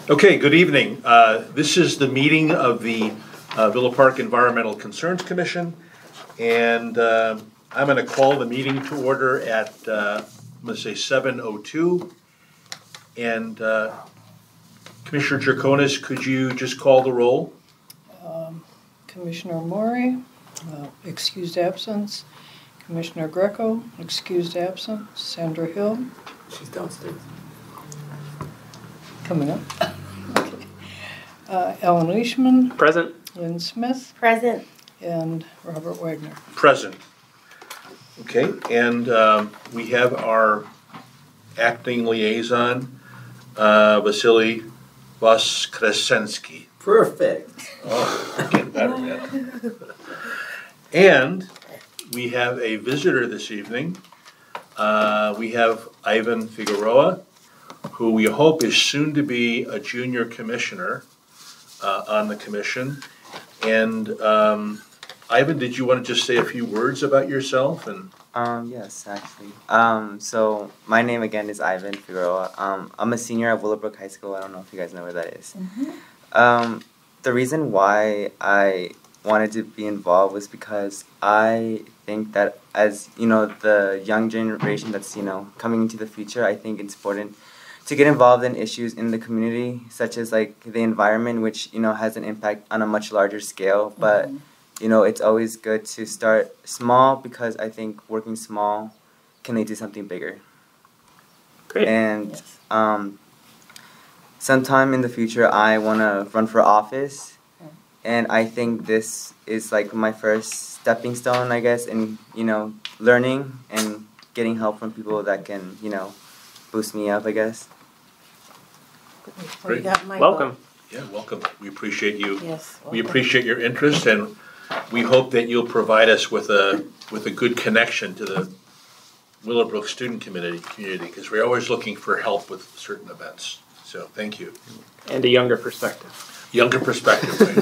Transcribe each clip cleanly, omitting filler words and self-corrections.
Okay, good evening. This is the meeting of the Villa Park Environmental Concerns Commission, and I'm going to call the meeting to order at, I'm going to say 7:02. And Commissioner Draconis, could you just call the roll? Commissioner Mori, excused absence. Commissioner Greco, excused absence. Sandra Hill. She's downstairs. Coming up. Okay. Alan Leishman. Present. Lynn Smith. Present. And Robert Wagner. Present. Okay, and we have our acting liaison, Vasily Voskresensky. Perfect. Oh, getting better, man. And we have a visitor this evening. We have Ivan Figueroa, who we hope is soon to be a junior commissioner on the commission. And Ivan, did you want to just say a few words about yourself? And yes, actually. So my name again is Ivan Figueroa. I'm a senior at Willowbrook High School. I don't know if you guys know where that is. Mm-hmm. The reason why I wanted to be involved was because I think that as, the young generation that's, coming into the future, I think it's important to get involved in issues in the community, such as like the environment, which, has an impact on a much larger scale. But, it's always good to start small because I think working small can lead to something bigger. Great. And sometime in the future, I want to run for office. And I think this is like my first stepping stone, I guess, in, learning and getting help from people that can, boost me up, I guess. Great. Welcome. Yeah, welcome. We appreciate you. Yes. We appreciate your interest, and we hope that you'll provide us with a good connection to the Willowbrook student community, because we're always looking for help with certain events. So thank you. And a younger perspective. Younger perspective, right?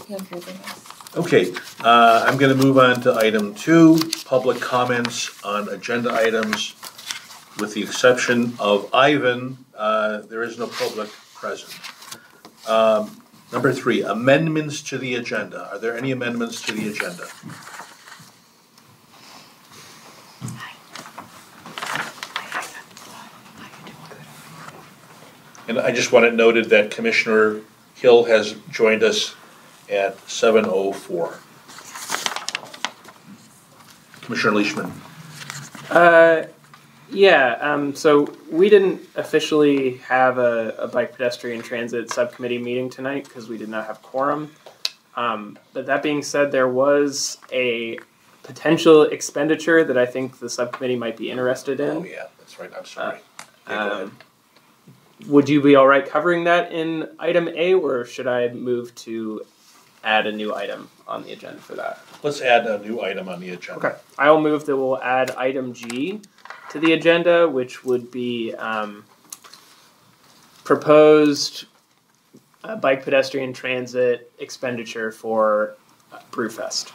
Younger than us. Okay, I'm going to move on to item 2, public comments on agenda items. With the exception of Ivan, there is no public present. Number 3, amendments to the agenda. Are there any amendments to the agenda? And I just want it noted that Commissioner Hill has joined us at 7:04. Commissioner Leishman. So we didn't officially have a bike pedestrian transit subcommittee meeting tonight because we did not have quorum. But that being said, there was a potential expenditure that I think the subcommittee might be interested in. Oh yeah, that's right. I'm sorry. Go ahead. Would you be all right covering that in item A, or should I move to add a new item on the agenda for that? Let's add a new item on the agenda. Okay. I will move that we'll add item G to the agenda, which would be proposed bike pedestrian transit expenditure for Brewfest.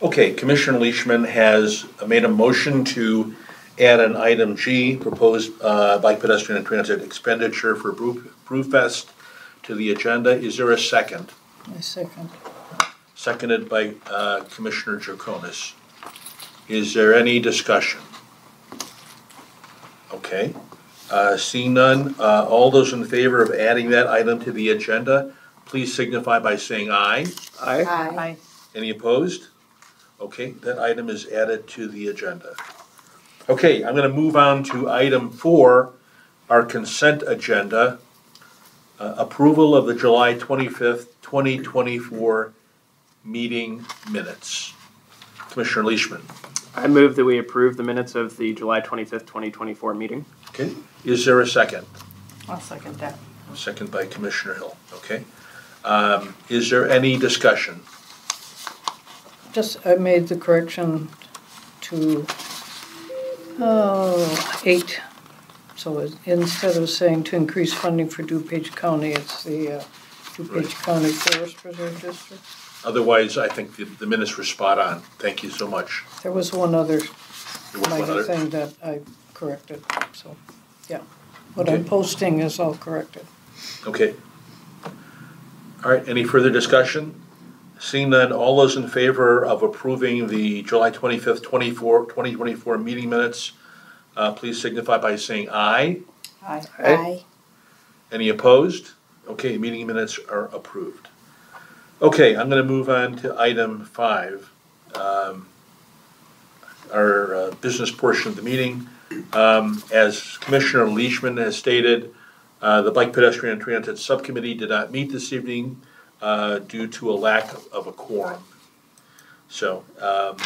Okay, Commissioner Leishman has made a motion to add an item G, proposed bike pedestrian and transit expenditure for Brewfest to the agenda. Is there a second? I second. Seconded by Commissioner Draconis. Is there any discussion? Okay. Seeing none, all those in favor of adding that item to the agenda, please signify by saying aye. Aye. Aye. Any opposed? Okay, that item is added to the agenda. Okay, I'm going to move on to item 4, our consent agenda. Approval of the July 25th, 2024 meeting minutes. Commissioner Leishman. I move that we approve the minutes of the July 25th, 2024 meeting. Okay, is there a second? I'll second that. Second by Commissioner Hill. Okay. Is there any discussion? Just, I made the correction to 8. So instead of saying to increase funding for DuPage County, it's the DuPage County Forest Preserve District. Otherwise, I think the minutes were spot on. Thank you so much. There was one other One minor other. thing that I corrected, so, yeah. What I'm Okay. posting is all corrected. Okay. All right, any further discussion? Seeing none, all those in favor of approving the July 25th, 2024 meeting minutes, please signify by saying aye. Aye. Aye. Any opposed? Okay, meeting minutes are approved. Okay, I'm gonna move on to item 5, our business portion of the meeting. As Commissioner Leishman has stated, the Bike Pedestrian and Transit Subcommittee did not meet this evening due to a lack of a quorum. So, I'm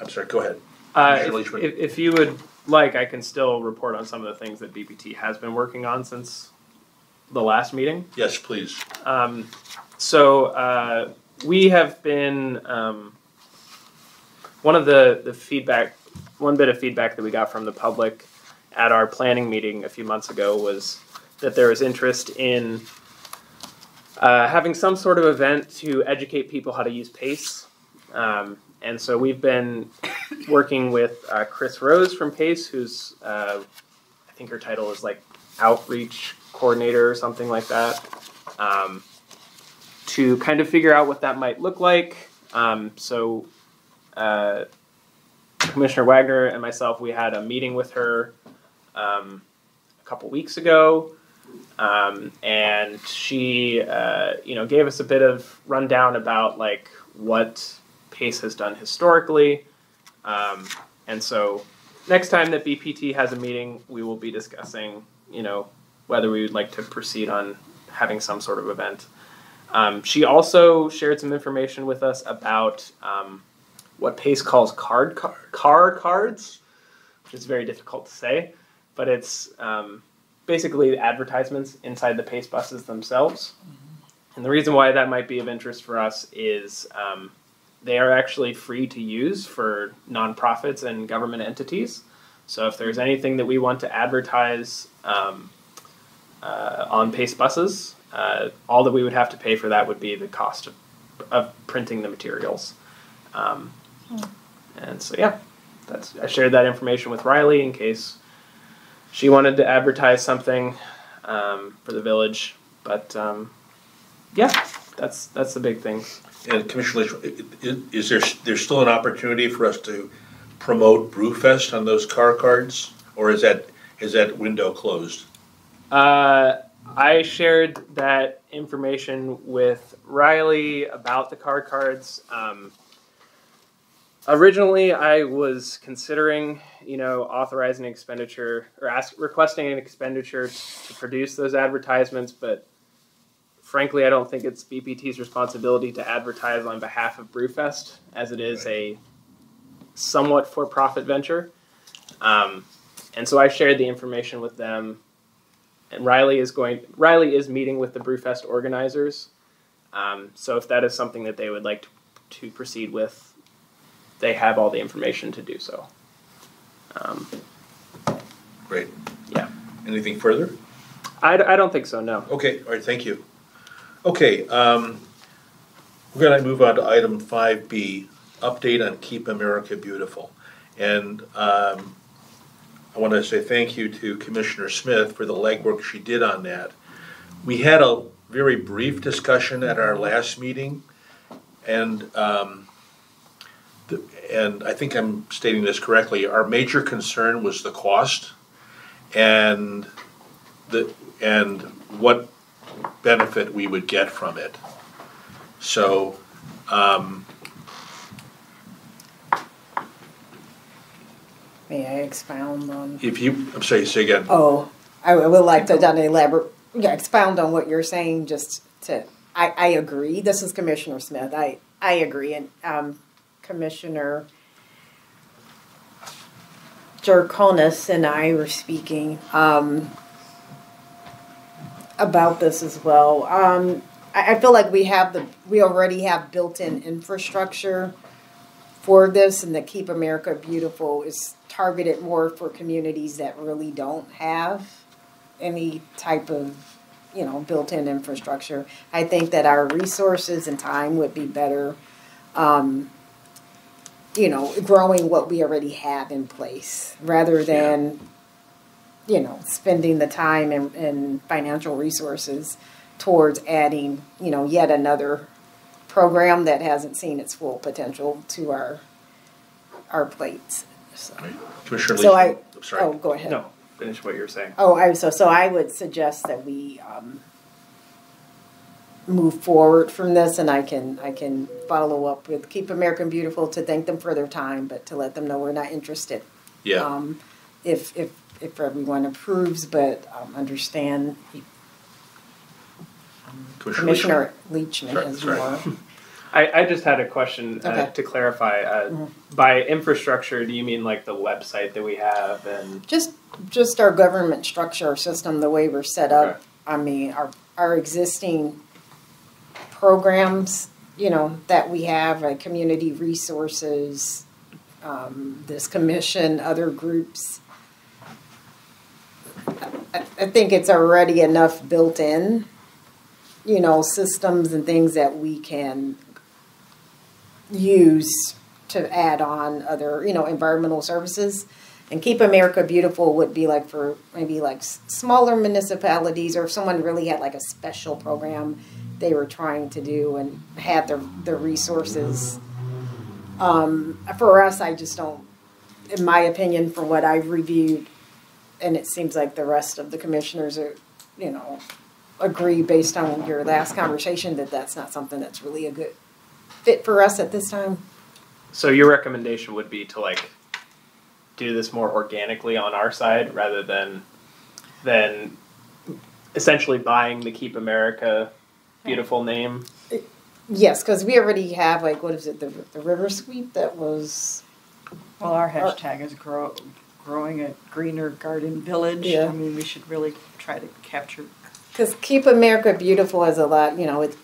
sorry, go ahead. Commissioner Leishman. If you would like, I can still report on some of the things that BPT has been working on since the last meeting. Yes, please. We have been one bit of feedback that we got from the public at our planning meeting a few months ago was that there was interest in having some sort of event to educate people how to use PACE. And so we've been working with Chris Rose from PACE, who's, I think her title is like outreach coordinator or something like that, to kind of figure out what that might look like. Commissioner Wagner and myself, we had a meeting with her a couple weeks ago, and she, gave us a bit of rundown about like what PACE has done historically. And so next time that BPT has a meeting, we will be discussing, whether we would like to proceed on having some sort of event. She also shared some information with us about what PACE calls car cards, which is very difficult to say, but it's basically advertisements inside the PACE buses themselves. And the reason why that might be of interest for us is they are actually free to use for nonprofits and government entities. So if there's anything that we want to advertise on PACE buses, all that we would have to pay for that would be the cost of printing the materials. And so, yeah, I shared that information with Riley in case she wanted to advertise something for the village. But that's the big thing. And Commissioner Leishman, is there's still an opportunity for us to promote Brewfest on those car cards, or is that window closed? I shared that information with Riley about the car cards. Originally, I was considering, authorizing an expenditure or requesting an expenditure to produce those advertisements, but frankly, I don't think it's BPT's responsibility to advertise on behalf of Brewfest, as it is a somewhat for-profit venture. And so I shared the information with them. And Riley is meeting with the Brewfest organizers. So if that is something that they would like to proceed with, they have all the information to do so. Great. Yeah. Anything further? I don't think so, no. Okay, all right, thank you. Okay, we're gonna move on to item 5B, update on Keep America Beautiful. And I want to say thank you to Commissioner Smith for the legwork she did on that. We had a very brief discussion at our last meeting, and I think I'm stating this correctly. Our major concern was the cost and what benefit we would get from it. So, May I expound on? I'm sorry, say again. Oh, I would like to expound on what you're saying. I agree. This is Commissioner Smith. I agree, and Commissioner Jerkonis and I were speaking about this as well. I feel like we already have built-in infrastructure for this, and the Keep America Beautiful is targeted more for communities that really don't have any type of, built-in infrastructure. I think that our resources and time would be better growing what we already have in place rather than, spending the time and financial resources towards adding, yet another program that hasn't seen its full potential to our plates. So, Commissioner so Leach, I'm sorry. oh, go ahead. No, finish what you were saying. Oh, so I would suggest that we move forward from this, and I can follow up with Keep America Beautiful to thank them for their time, but to let them know we're not interested. Yeah. If everyone approves, but understand Commissioner Leachman has more. I just had a question Okay. to clarify. By infrastructure, do you mean like the website that we have and Just our government structure, our system, the way we're set up. Okay. I mean, our existing programs, that we have, like community resources, this commission, other groups. I think it's already enough built in, systems and things that we can use to add on other, environmental services. And Keep America Beautiful would be like for maybe like smaller municipalities, or if someone really had like a special program they were trying to do and had the resources. For us, I just don't, in my opinion, from what I've reviewed, and it seems like the rest of the commissioners are, agree based on your last conversation that that's not something that's really a good fit for us at this time. so your recommendation would be to like do this more organically on our side rather than essentially buying the Keep America Beautiful name? Yes, because we already have, like, what is it, the river sweep that was... Well, our hashtag is growing a greener garden village. Yeah. I mean, we should really try to capture. Because Keep America Beautiful has a lot, it's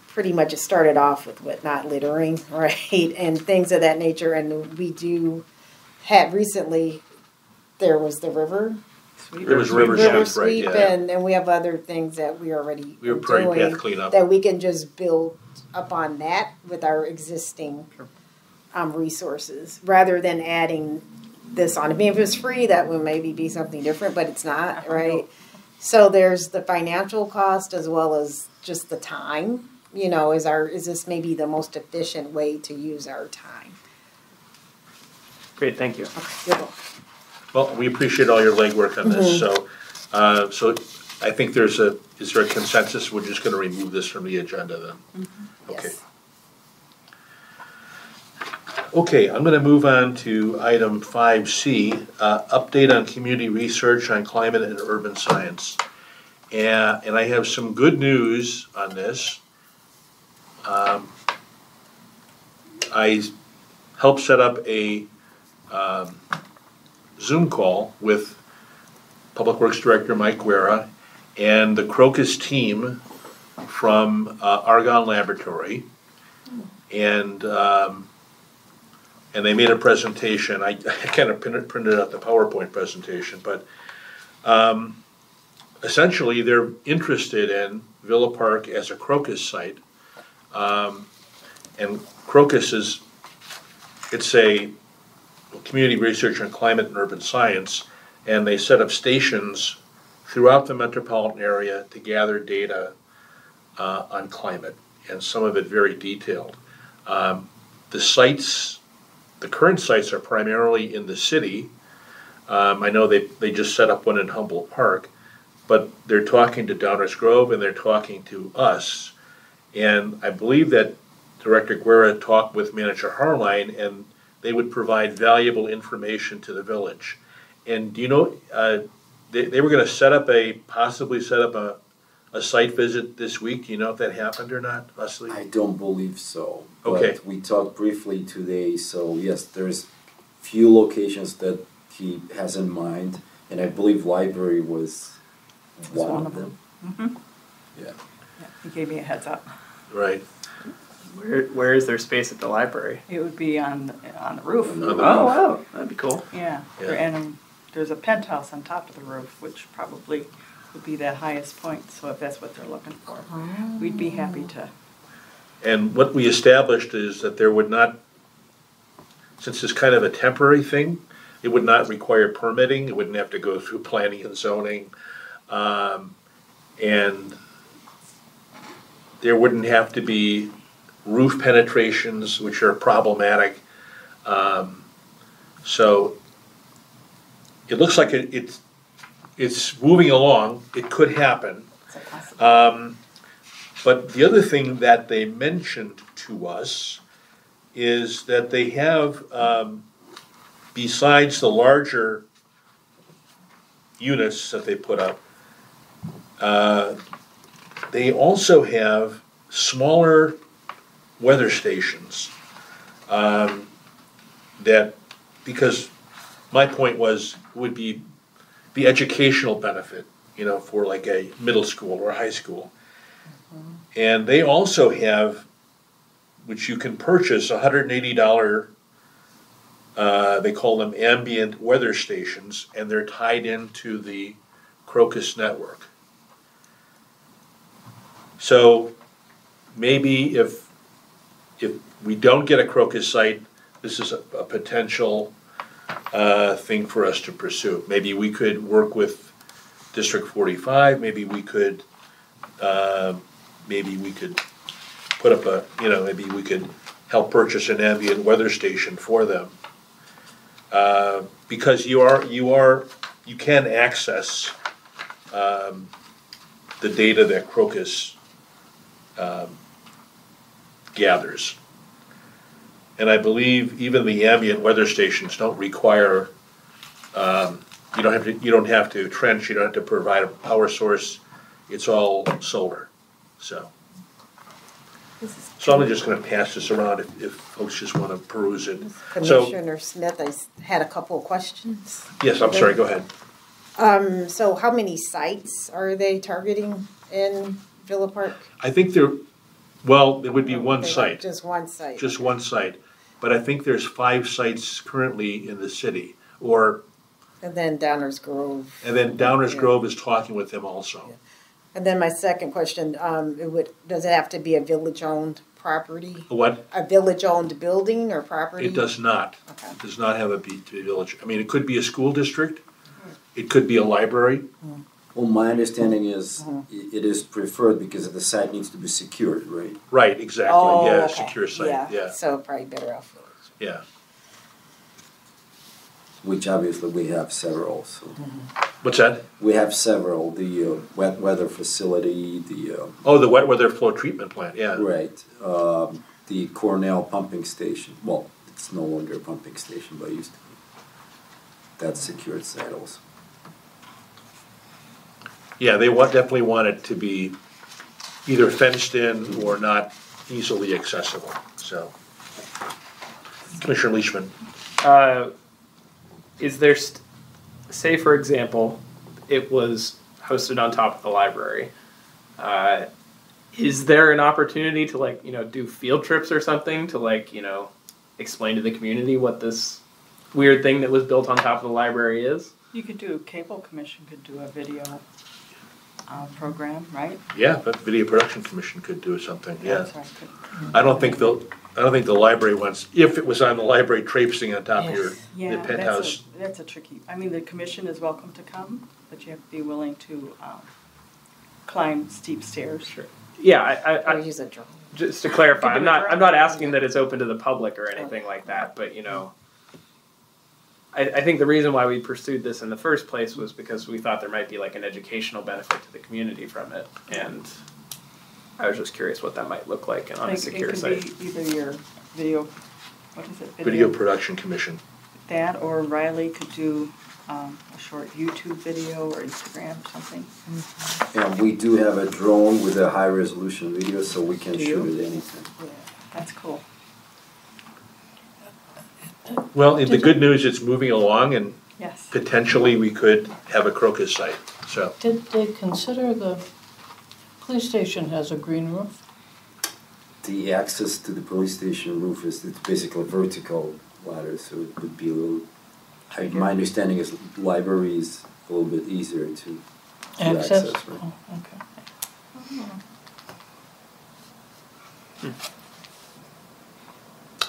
pretty much it started off with what, not littering, right? And things of that nature. And we had recently, there was the river Sweet. It was river river sweep, right, sweep, yeah. and we have other things that we already We were are prairie doing path cleanup. that we can just build upon that with our existing resources, rather than adding this on. I mean, if it was free, that would maybe be something different, but it's not, right? So there's the financial cost as well as just the time. Is this maybe the most efficient way to use our time? Great, thank you. Okay, you're welcome. Well, we appreciate all your legwork on this, Mm-hmm. so I think is there a consensus? We're just gonna remove this from the agenda then? Okay. Yes. Okay, I'm gonna move on to item 5C, update on community research on climate and urban science. And I have some good news on this. I helped set up a Zoom call with Public Works Director Mike Guerra and the Crocus team from Argonne Laboratory, and they made a presentation. I kind of printed out the PowerPoint presentation, but essentially they're interested in Villa Park as a Crocus site, and Crocus it's a community research on climate and urban science, and they set up stations throughout the metropolitan area to gather data on climate, and some of it very detailed. The current sites are primarily in the city. I know they just set up one in Humboldt Park, but they're talking to Downers Grove and they're talking to us. And I believe that Director Guerra talked with Manager Harline, and they would provide valuable information to the village. And do you know, they were going to possibly set up a site visit this week. Do you know if that happened or not, Leslie? I don't believe so. Okay. But we talked briefly today, so yes, there's few locations that he has in mind, and I believe library was one of them. Mm-hmm. Yeah. Yeah, he gave me a heads up. Right. Where is there space at the library? It would be on the roof. On the Oh, roof. wow, that'd be cool. Yeah, Yeah. and there's a penthouse on top of the roof, which probably would be that highest point. So if that's what they're looking for, we'd be happy to. And what we established is that there would not, since it's kind of a temporary thing, it would not require permitting, it wouldn't have to go through planning and zoning. And there wouldn't have to be roof penetrations, which are problematic. So it looks like it's moving along, it could happen. But the other thing that they mentioned to us is that they have, besides the larger units that they put up, they also have smaller weather stations. That, because my point was, would be the educational benefit, for like a middle school or a high school. And they also have, which you can purchase, $180, they call them ambient weather stations, and they're tied into the Crocus network. So maybe if we don't get a Crocus site, this is a potential thing for us to pursue. Maybe we could work with District 45, maybe we could put up maybe we could help purchase an ambient weather station for them. Because you can access the data that Crocus gathers. And I believe even the ambient weather stations don't require, you don't have to trench, you don't have to provide a power source, it's all solar, so. So I'm just gonna pass this around if folks just wanna peruse it. Commissioner Smith, I had a couple of questions. Yes, I'm sorry, go ahead. So how many sites are they targeting in Villa Park? I think there would be one site. Just one site. Just one site, but I think there's 5 sites currently in the city, or. And then Downers Grove. And then Downers Grove is talking with them also. Yeah. And then my second question, does it have to be a village-owned property? What? A village-owned building or property? It does not. Okay. It does not have to be village. I mean, it could be a school district. It could be a library. Well, my understanding is it is preferred because the site needs to be secured, right? Right, exactly. Oh, yeah, okay. Secure site. Yeah. So probably better off village. Yeah. Which obviously we have several. So What's that? we have several. The wet weather facility, the The wet weather flow treatment plant. Yeah. right, the Cornell pumping station. Well, it's no longer a pumping station, but it used to be. That's secured site also. Yeah, they definitely want it to be either fenced in or not easily accessible. So, Commissioner Leishman. Is there, say for example, it was hosted on top of the library. Is there an opportunity to do field trips or something to explain to the community what this weird thing that was built on top of the library is? You could do, Cable Commission could do a video program, right? Yeah, but Video Production Commission could do something. Yeah. That's right. I don't think the library wants, if it was on the library traipsing on top of your penthouse. That's a tricky, the commission is welcome to come, but you have to be willing to climb steep stairs. Sure. Yeah, Or use a drone. just to clarify, I'm not asking that it's open to the public or anything like that, but I think the reason why we pursued this in the first place was because we thought there might be an educational benefit to the community from it, and I was just curious what that might look like on a secure site. It could be either your video, what is it? Video Production Commission. That, or Riley could do a short YouTube video or Instagram or something. And we do have a drone with a high resolution video, so we can shoot it anytime. Yeah, that's cool. Well, the good news, it's moving along, and Yes. potentially we could have a Crocus site. So Did they consider the police station has a green roof? The access to the police station roof it's basically a vertical ladder, so it would be a little. My understanding is library is a little bit easier to access. Right? Oh, okay.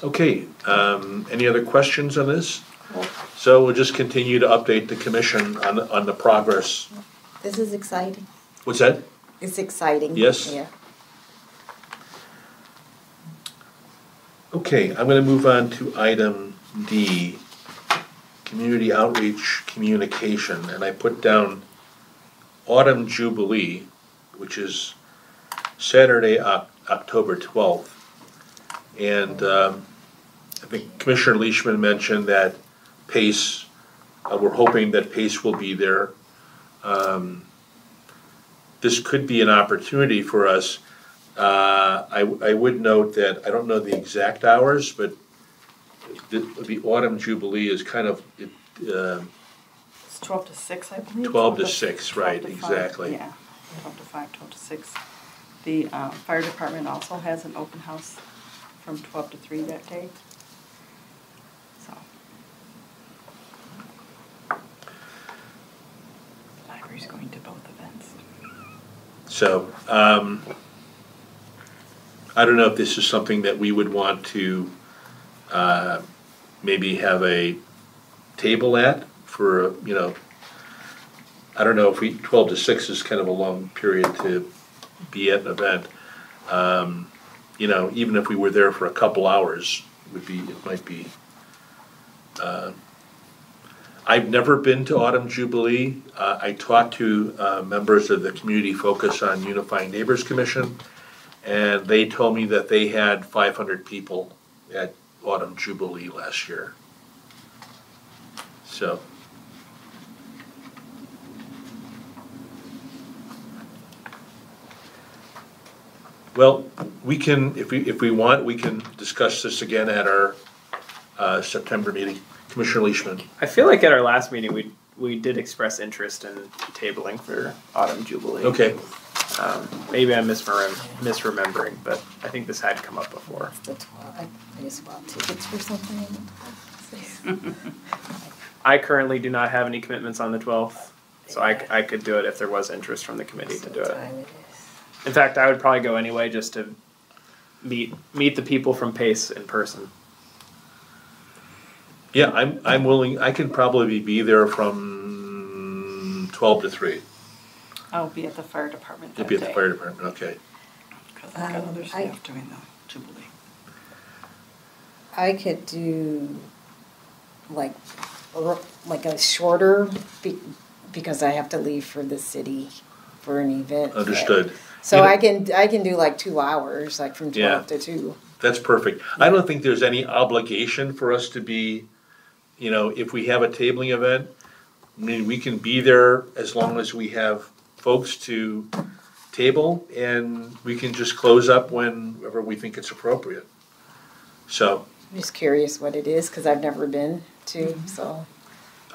Okay, any other questions on this? So we'll just continue to update the commission on the progress. This is exciting. What's that? It's exciting. Yes. Yeah. Okay, I'm gonna move on to item D, community outreach communication, and I put down Autumn Jubilee, which is Saturday, October 12th. And I think Commissioner Leishman mentioned that Pace, we're hoping that Pace will be there. This could be an opportunity for us. I would note that, I don't know the exact hours, but the Autumn Jubilee is kind of, It's 12 to 6, I believe. 12 to 6, right, 12 to 5, exactly. Yeah, 12 to 5, 12 to 6. The fire department also has an open house from 12 to 3 that day. So. The library's going to both events. So, I don't know if this is something that we would want to maybe have a table at for, you know, I don't know if 12 to 6 is kind of a long period to be at an event. You know, even if we were there for a couple hours, it might be. I've never been to Autumn Jubilee. I talked to members of the Community Focus on Unifying Neighbors Commission, and they told me that they had 500 people at Autumn Jubilee last year. So. Well, we can, if we want, we can discuss this again at our September meeting. Commissioner Leishman. I feel like at our last meeting, we did express interest in tabling for Autumn Jubilee. Okay. Maybe I'm misremembering, but I think this had come up before. The 12. I just bought tickets for something. I currently do not have any commitments on the 12th, so I could do it if there was interest from the committee to do it. In fact, I would probably go anyway just to meet the people from Pace in person. Yeah, I'm willing. I can probably be there from 12 to 3. I'll be at the fire department that You'll be at the day, fire department. Okay. because I've got other staff doing the Jubilee. I could do like a shorter because I have to leave for the city for an event. Understood. So You know, I can do like 2 hours, like from 12 to 2. That's perfect. I don't think there's any obligation for us to be, you know, if we have a tabling event, I mean, we can be there as long as we have folks to table, and we can just close up whenever we think it's appropriate. So. I'm just curious what it is because I've never been to, so.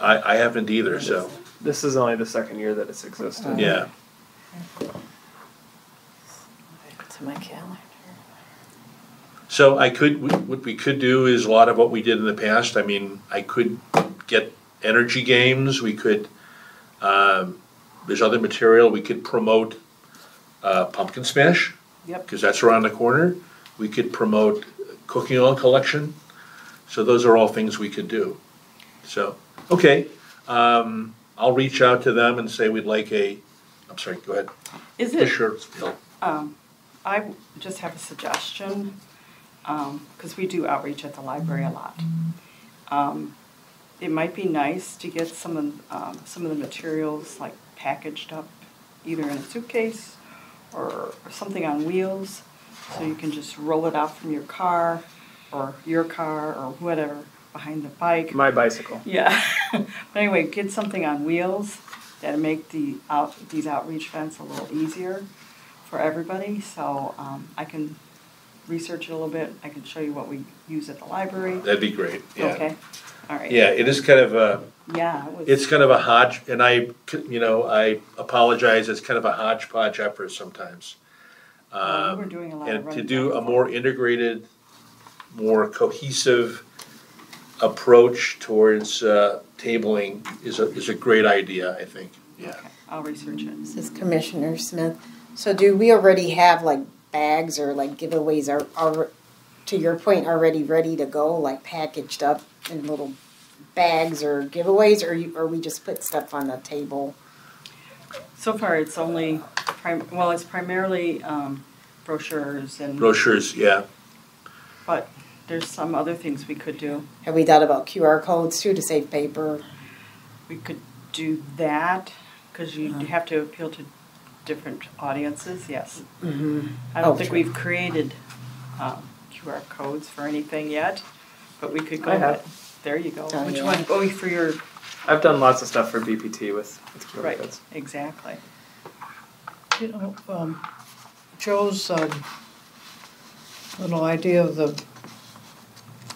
I haven't either, so, This is only the second year that it's existed. yeah. To my calendar. So what we could do is a lot of what we did in the past. I mean, I could get energy games, we could, there's other material, we could promote pumpkin smash. Yep. Because that's around the corner. We could promote cooking oil collection. So those are all things we could do. So, okay, I'll reach out to them and say we'd like I'm sorry, go ahead. Is it? Sure, Bill. I just have a suggestion, because we do outreach at the library a lot. It might be nice to get some of the materials like packaged up, either in a suitcase or something on wheels, so you can just roll it out from your car or whatever behind the bike. My bicycle. Yeah. But anyway, get something on wheels that'll make these outreach events a little easier for everybody. So I can research it a little bit. I can show you what we use at the library. That'd be great, yeah. Okay. All right. Yeah, it is kind of Yeah. it's kind of a and I apologize, it's kind of a hodgepodge effort sometimes. Well, we were doing a lot of And to running do back a and more forth. integrated, more cohesive approach towards tabling is a great idea, I think, yeah. Okay, I'll research it. This is Commissioner Smith. So do we already have like bags or like giveaways to your point, already ready to go, like packaged up in little bags or giveaways, or we just put stuff on the table? So far, it's only, it's primarily brochures and. Brochures, yeah. But there's some other things we could do. Have we thought about QR codes too to save paper? We could do that, because you have to appeal to different audiences, yes. Mm-hmm. I don't think true. we've created QR codes for anything yet, but we could go. I have. There you go. Oh, Which yeah. one? Oh, for your. I've done lots of stuff for BPT with QR Right, codes. exactly. You know, Joe's little idea of the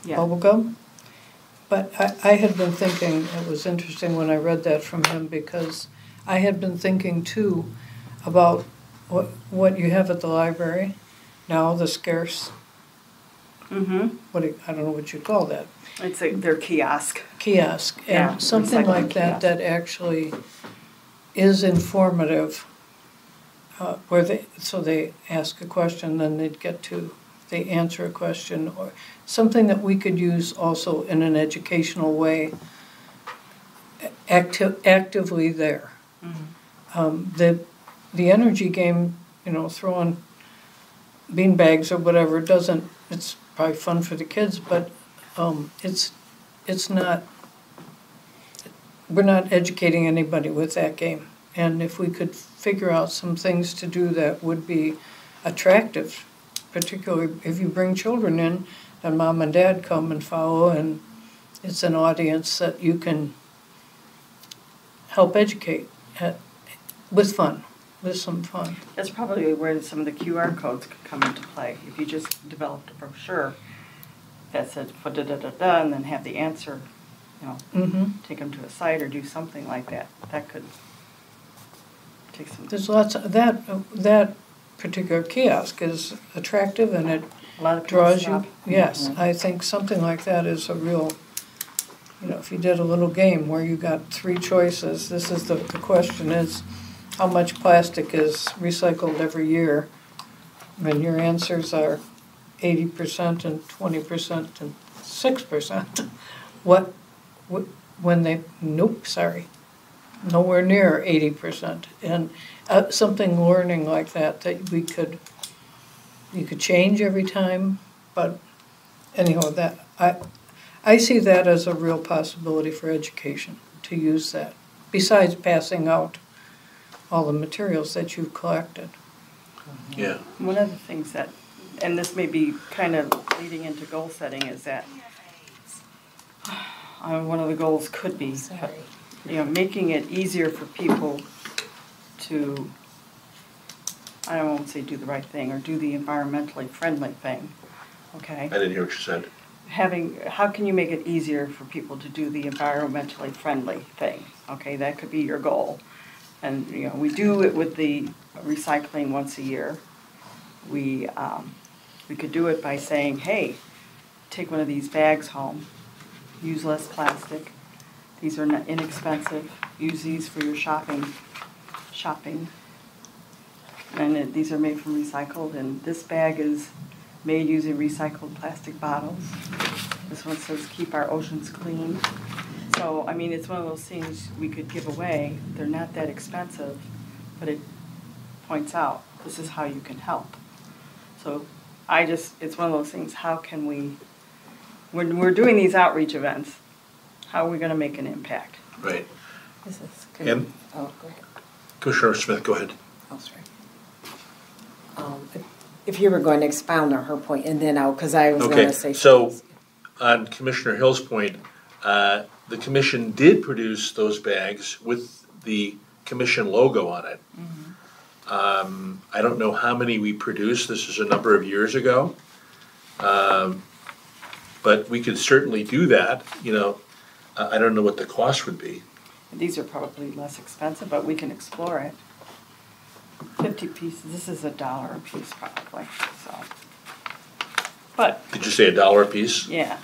Yeah. bubble gum. But I had been thinking, it was interesting when I read that from him, because I had been thinking too about what you have at the library now, the scarce, Mm-hmm. I don't know what you'd call that, It's their kiosk. kiosk. Yeah, And something recycling like that, kiosk. that actually is informative, where they ask a question, then they answer a question, or something that we could use also in an educational way, actively there. Mm-hmm. The energy game, throwing bean bags or whatever, it's probably fun for the kids, but it's not, we're not educating anybody with that game. And if we could figure out some things to do that would be attractive, particularly if you bring children in, then mom and dad come and follow, and it's an audience that you can help educate with some fun. That's probably where some of the QR codes could come into play. If you just developed a brochure that said da-da-da-da, and then have the answer, Mm-hmm. take them to a site or do something like that. That could take some. There's lots of that particular kiosk is attractive, and it A lot of people draws stop. you. Yes, Mhm. I think something like that is a real, if you did a little game where you got 3 choices, this is the question is, how much plastic is recycled every year? And your answers are 80% and 20% and 6%. Nowhere near 80%. And something learning like that you could change every time, but anyhow, that I see that as a real possibility for education, to use that, besides passing out all the materials that you've collected. Yeah. One of the things that, and this may be kind of leading into goal setting, is that one of the goals could be, making it easier for people to, I won't say do the right thing or do the environmentally friendly thing, okay? I didn't hear what you said. How can you make it easier for people to do the environmentally friendly thing? Okay, that could be your goal. And, we do it with the recycling once a year. We could do it by saying, hey, take one of these bags home, use less plastic. These are not inexpensive. Use these for your shopping. And these are made from recycled, and this bag is made using recycled plastic bottles. This one says keep our oceans clean. So, it's one of those things we could give away. They're not that expensive, but it points out this is how you can help. So it's one of those things, how can when we're doing these outreach events, how are we going to make an impact? Right. This is good. And Oh, go ahead. Commissioner Smith, go ahead. Oh, sorry. If you were going to expound on her point, and then because I was going to say. So on Commissioner Hill's point, the commission did produce those bags with the commission logo on it. Mm-hmm. I don't know how many we produced. This is a number of years ago. But we could certainly do that. I don't know what the cost would be. These are probably less expensive, but we can explore it. 50 pieces, this is $1 a piece probably, so. But, Did you say $1 a piece? yeah.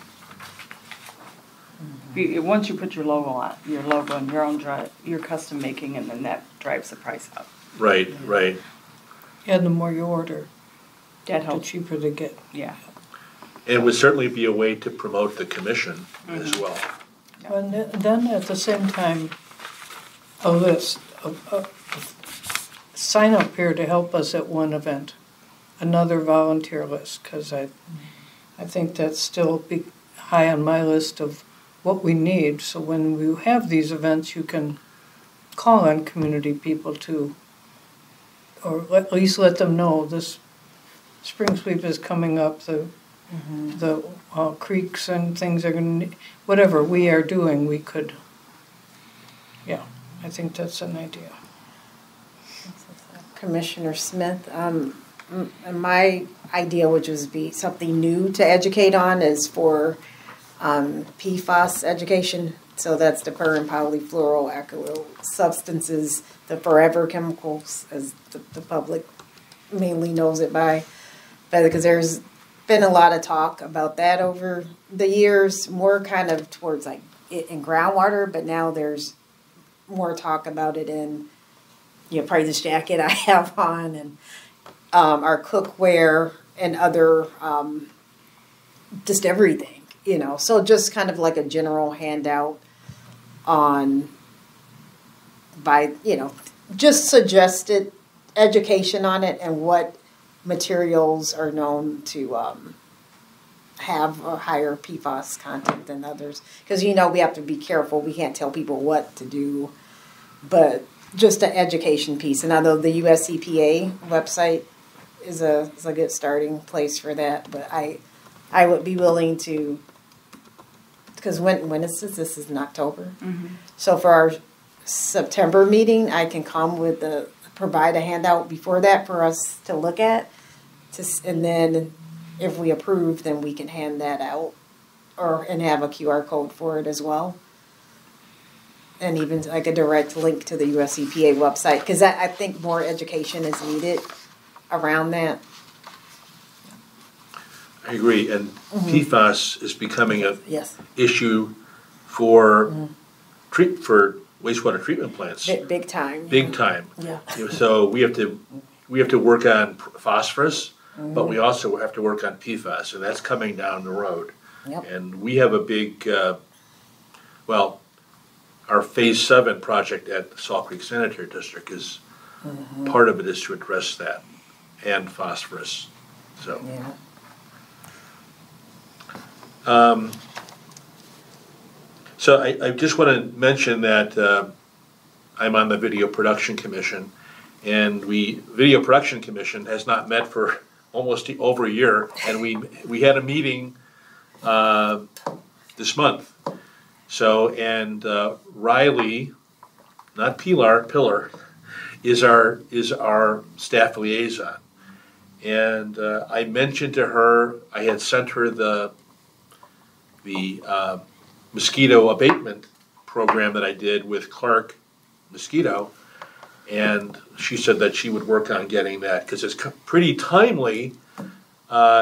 Once you put your logo and your own your custom making, and then that drives the price up. Right, right. And the more you order, That the helps, cheaper they get. yeah. And it would certainly be a way to promote the commission as well. And then at the same time, a list, sign up here to help us at one event, another volunteer list, because I think that's still high on my list of what we need. So when we have these events, you can call on community people to, or at least let them know this spring sweep is coming up, the creeks and things are going to, whatever we are doing, we could, yeah, I think that's an idea. Commissioner Smith, my idea, which would be something new to educate on, is for PFAS education. So that's the per and polyfluoroalkyl substances, the forever chemicals, as the public mainly knows it by. But because there's been a lot of talk about that over the years, more kind of towards like it in groundwater, but now there's more talk about it in, probably this jacket I have on, and our cookware and other, just everything, So just kind of like a general handout on, just suggested education on it and what materials are known to have a higher PFAS content than others. Because, we have to be careful. We can't tell people what to do, but just an education piece. And although the US EPA website is a good starting place for that, but I would be willing to, because when is this? This is in October. Mm-hmm. So for our September meeting, I can come with provide a handout before that for us to look at, and then if we approve, then we can hand that out, and have a QR code for it as well. And even like a direct link to the US EPA website, because I think more education is needed around that. I agree, and PFAS is becoming a Yes. issue for for wastewater treatment plants. Big time. Big time. Yeah. So we have to work on phosphorus, but we also have to work on PFAS, and that's coming down the road. Yep. And we have a big, our Phase 7 project at the Salt Creek Sanitary District is part of it is to address that and phosphorus. So. Yeah. So I just want to mention that I'm on the Video Production Commission, and Video Production Commission has not met for almost over a year, and we had a meeting this month. So, and Riley, not Pillar, is our staff liaison, and I mentioned to her, I had sent her the mosquito abatement program that I did with Clark Mosquito, and she said that she would work on getting that because it's pretty timely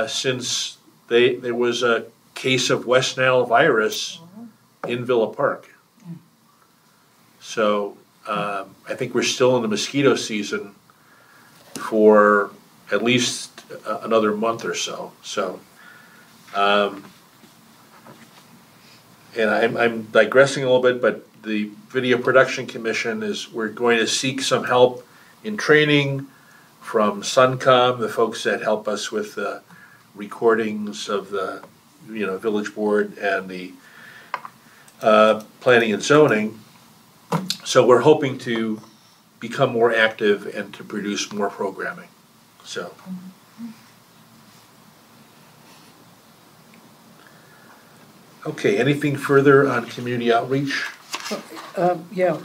since there was a case of West Nile virus in Villa Park. So I think we're still in the mosquito season for at least another month or so. So. And I'm digressing a little bit, but the Video Production Commission we're going to seek some help in training from Suncom, the folks that help us with the recordings of the village board and the planning and zoning. So we're hoping to become more active and to produce more programming. So. Okay, anything further on community outreach? Yeah,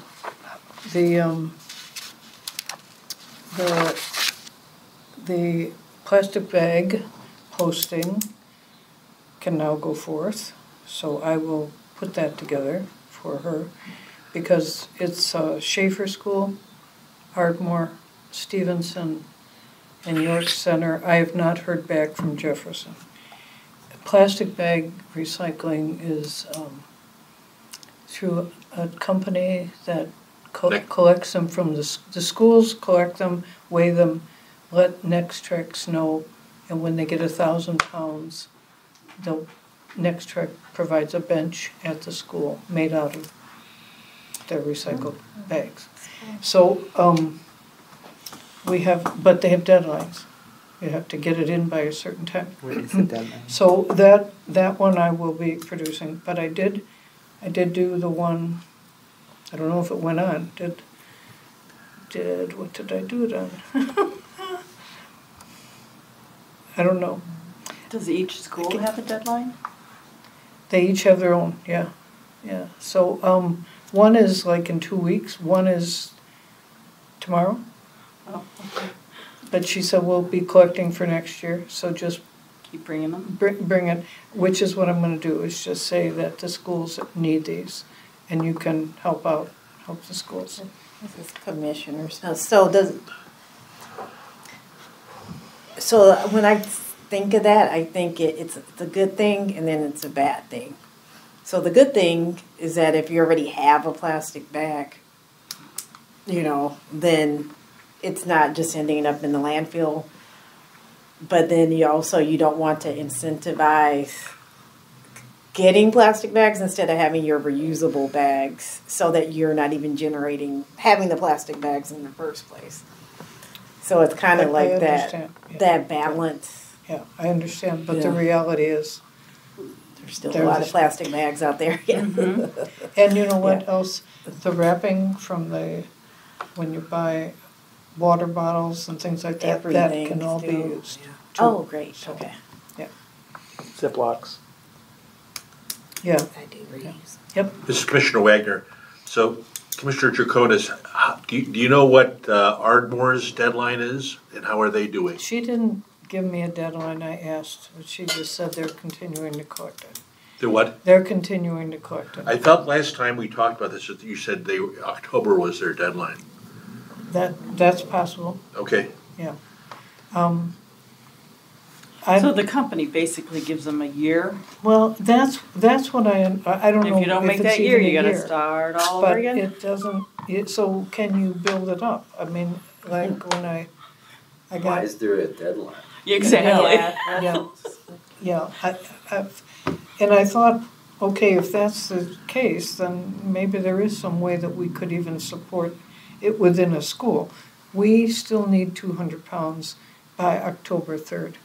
the plastic bag posting can now go forth, so I will put that together for her, because it's Schaefer School, Ardmore, Stevenson, and York Center. I have not heard back from Jefferson. Plastic bag recycling is through a company that collects them from the schools, collect them, weigh them, let Nextrex know, and when they get 1,000 pounds, the next truck provides a bench at the school made out of their recycled bags. So, but they have deadlines. You have to get it in by a certain time. What is the deadline? So that one I will be producing, but I did do the one, I don't know if it went on, what did I do it on? I don't know. Does each school have a deadline? They each have their own, yeah. So, one is like in 2 weeks, one is tomorrow. Oh, okay. But she said we'll be collecting for next year, so just Keep bringing them? bring it, which is what I'm gonna do, is just say that the schools need these, and you can help the schools. This is commissioners. So when I think of that, I think it's a good thing and then it's a bad thing. So the good thing is that if you already have a plastic bag, then it's not just ending up in the landfill. But then you don't want to incentivize getting plastic bags instead of having your reusable bags, so that you're not even having the plastic bags in the first place. So it's kind of like that balance. Yeah, I understand, but the Yeah. reality is, There's still a lot of plastic bags out there. Yeah. and you know what Yeah. else? The wrapping from when you buy water bottles and things like that, that Everything can all be still- used. Oh, great. Okay. Ziplocs. Yeah, I do reuse. This is Commissioner Wagner. So Commissioner Draconis, do you know what Ardmore's deadline is and how are they doing? she didn't give me a deadline, I asked, but she just said they're continuing to collect it. The what? They're continuing to collect it. I thought last time we talked about this, that you said October was their deadline. That's possible, Okay. yeah. So the company basically gives them a year? Well, that's what I don't know If you don't make it's that year, even a you gotta year. start all But over again? it doesn't, so can you build it up? I mean, like when I Why got, is there a deadline? Exactly. yeah, and I thought, okay, if that's the case, then maybe there is some way that we could even support it within a school. We still need 200 pounds by October 3rd.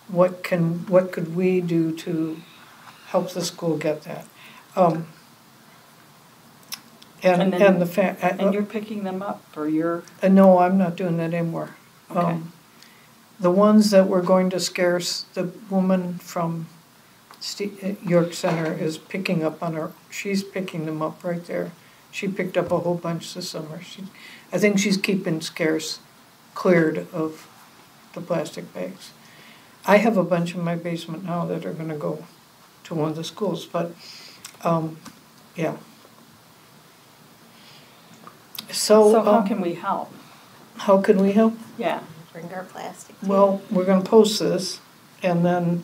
What could we do to help the school get that? And And the fact, And you're picking them up for your, no, I'm not doing that anymore. Okay. The ones that we're going to scarce, the woman from York Center is picking up she's picking them up right there. She picked up a whole bunch this summer. I think she's keeping scarce cleared of the plastic bags. I have a bunch in my basement now that are gonna go to one of the schools, but, yeah. so how can we help? How can we help? Yeah. Bring our plastic. Well, we're gonna post this, and then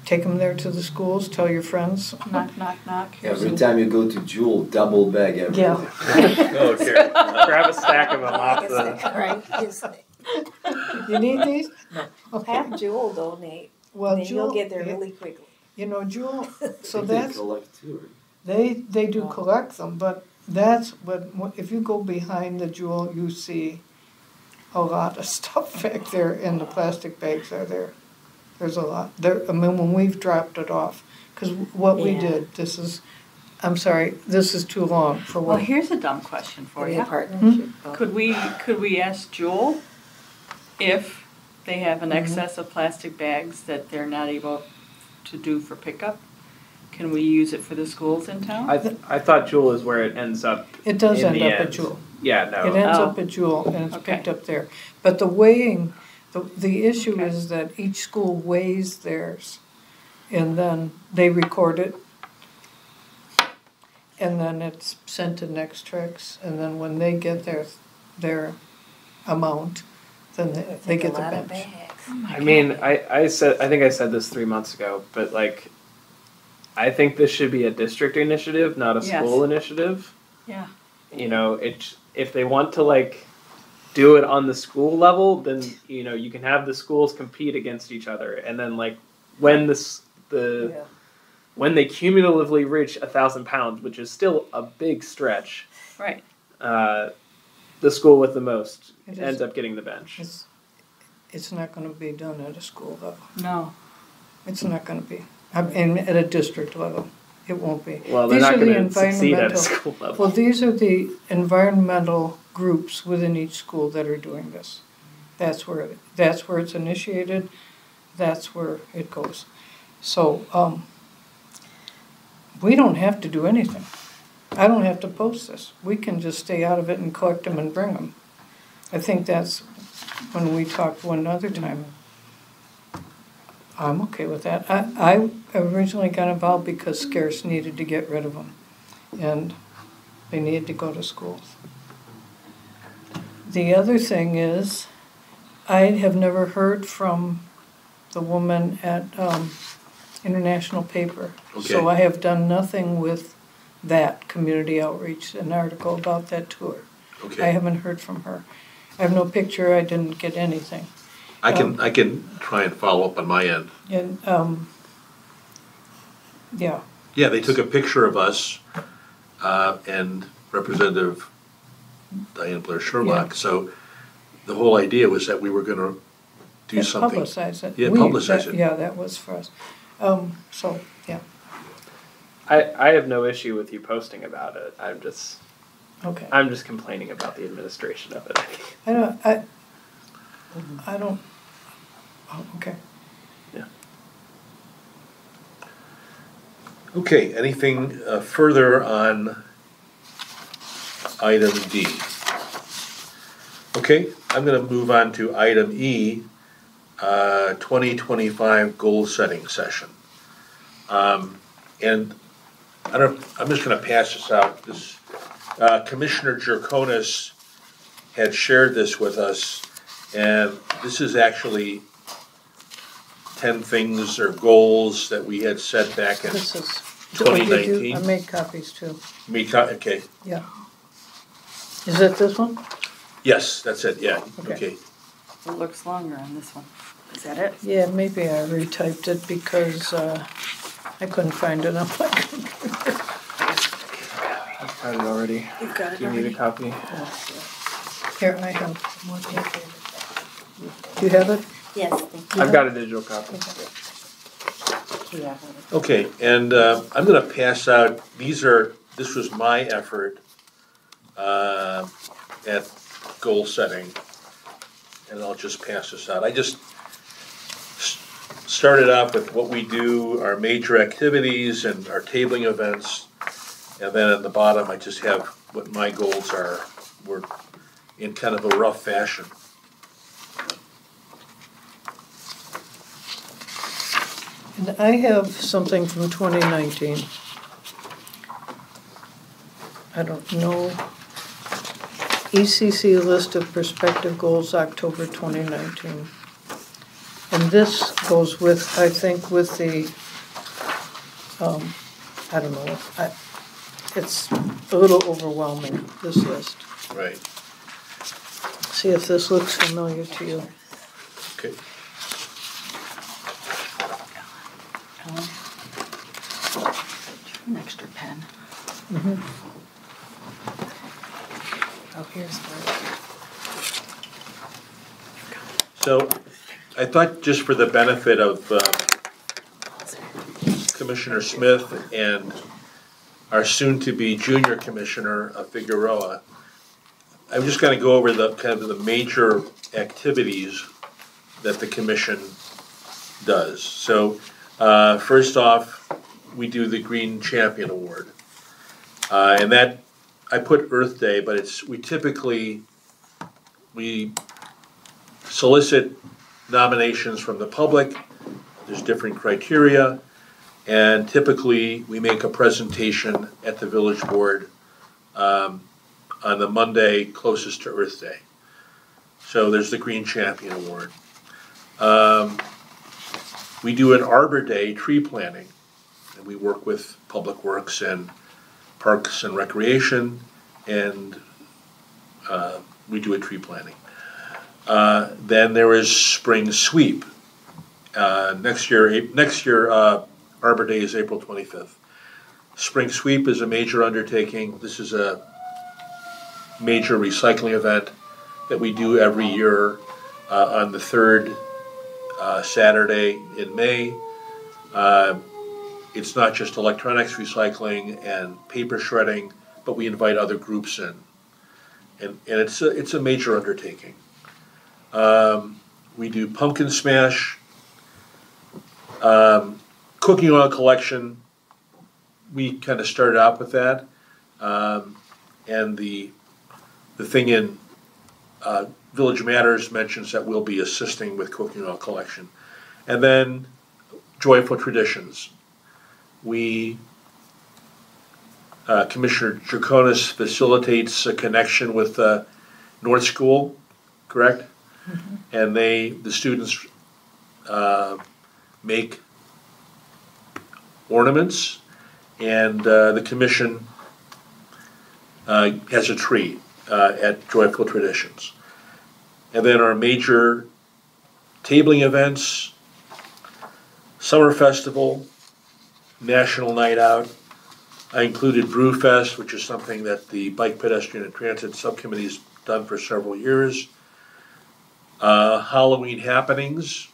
take them there to the schools, tell your friends. Knock, knock, knock. Every time you go to Jewel, double bag everything. Yeah. Okay. Grab a stack of them off the. Right. You need these? No. Have Jewel donate. Well, Then Jewel, you'll get there really quickly. Jewel, so They that's, collect too, they do collect them, but that's what, if you go behind the Jewel, you see a lot of stuff back there, and the plastic bags are there. There's a lot. When we've dropped it off, because what we Yeah. did, this is too long for Well, what. here's a dumb question for Maybe you. a partnership. Could we ask Jewel if they have an excess of plastic bags that they're not able to do for pickup? Can we use it for the schools in town? I thought Jewel is where it ends up. It does in end the up at end. Jewel. Yeah, no. It ends Oh. up at Jewel, and it's Okay. picked up there. But the weighing, the issue Okay. is that each school weighs theirs, and then they record it, and then it's sent to Next Tricks, and then when they get their amount, then they get the A lot of bench. bags. I mean, I think I said this 3 months ago, but like, I think this should be a district initiative, not a Yes. school initiative. Yeah. If they want to like do it on the school level, then you can have the schools compete against each other, and then like when when they cumulatively reach 1,000 pounds, which is still a big stretch, Right. the school with the most ends up getting the bench. It's not going to be done at a school level. No. It's not going to be. And at a district level, it won't be. Well, they're not going to succeed at a school level. Well, these are the environmental groups within each school that are doing this. That's where it's initiated. That's where it goes. So we don't have to do anything. I don't have to post this. We can just stay out of it and collect them and bring them. I think that's when we talked one other time. I'm okay with that. I originally got involved because Scarce needed to get rid of them, and they needed to go to schools. The other thing is, I have never heard from the woman at International Paper. Okay. So I have done nothing with that community outreach, an article about that tour. Okay. I haven't heard from her. I have no picture, I didn't get anything. I can try and follow up on my end. And, yeah. Yeah, they took a picture of us and Representative Diane Blair Sherlock. Yeah. So the whole idea was that we were going to do And something. publicize it. Yeah, publicize it. Yeah, that was for us. So, yeah, I have no issue with you posting about it. okay. I'm just complaining about the administration of it. I don't, oh, okay. Yeah. Okay, anything further on item D? Okay, I'm going to move on to item E, 2025 goal setting session. And I'm just going to pass this out. This Commissioner Jerkonis had shared this with us, and this is actually 10 things or goals that we had set back in This is. 2019. I made copies too, Okay, yeah. Is it this one? yes, that's it, yeah, Okay. okay. It looks longer on this one. Is that it? Yeah, maybe I retyped it because I couldn't find it on my computer. I've got it already. You've got it Do you need a copy? Here, I have more paper. Do you have it? Yes, thank you. I've got a digital copy. Yeah. Okay, and I'm gonna pass out, this was my effort at goal setting, and I'll just pass this out. I just started off with what we do, our major activities and our tabling events, and then at the bottom, I just have what my goals are. We're in kind of a rough fashion. And I have something from 2019. I don't know. ECC list of prospective goals, October 2019. And this goes with, I think, with the, I don't know, it's a little overwhelming, this list. Right, See if this looks familiar to you. okay. An extra pen. Oh, here's one. So I thought just for the benefit of Commissioner Smith and our soon-to-be junior commissioner, Figueroa, I'm just going to go over the kind of the major activities that the commission does. So first off, we do the Green Champion Award. And that, I put Earth Day, but we solicit nominations from the public. There's different criteria. And typically, we make a presentation at the village board on the Monday closest to Earth Day. So there's the Green Champion Award. We do an Arbor Day tree planting. And we work with Public Works and Parks and Recreation, and we do a tree planting. Then there is spring sweep. Next year, Arbor Day is April 25th. Spring sweep is a major undertaking. This is a major recycling event that we do every year on the third Saturday in May. It's not just electronics recycling and paper shredding, but we invite other groups in. And it's a major undertaking. We do pumpkin smash, cooking oil collection. We kind of started out with that, and the thing in Village Matters mentions that we'll be assisting with cooking oil collection, and then joyful traditions. We Commissioner Draconis facilitates a connection with North School, correct? Mm-hmm. And the students make ornaments, and the commission has a tree at Joyful Traditions. And then our major tabling events, Summer Festival, National Night Out. I included Brewfest, which is something that the Bike, Pedestrian, and Transit Subcommittee has done for several years. Halloween happenings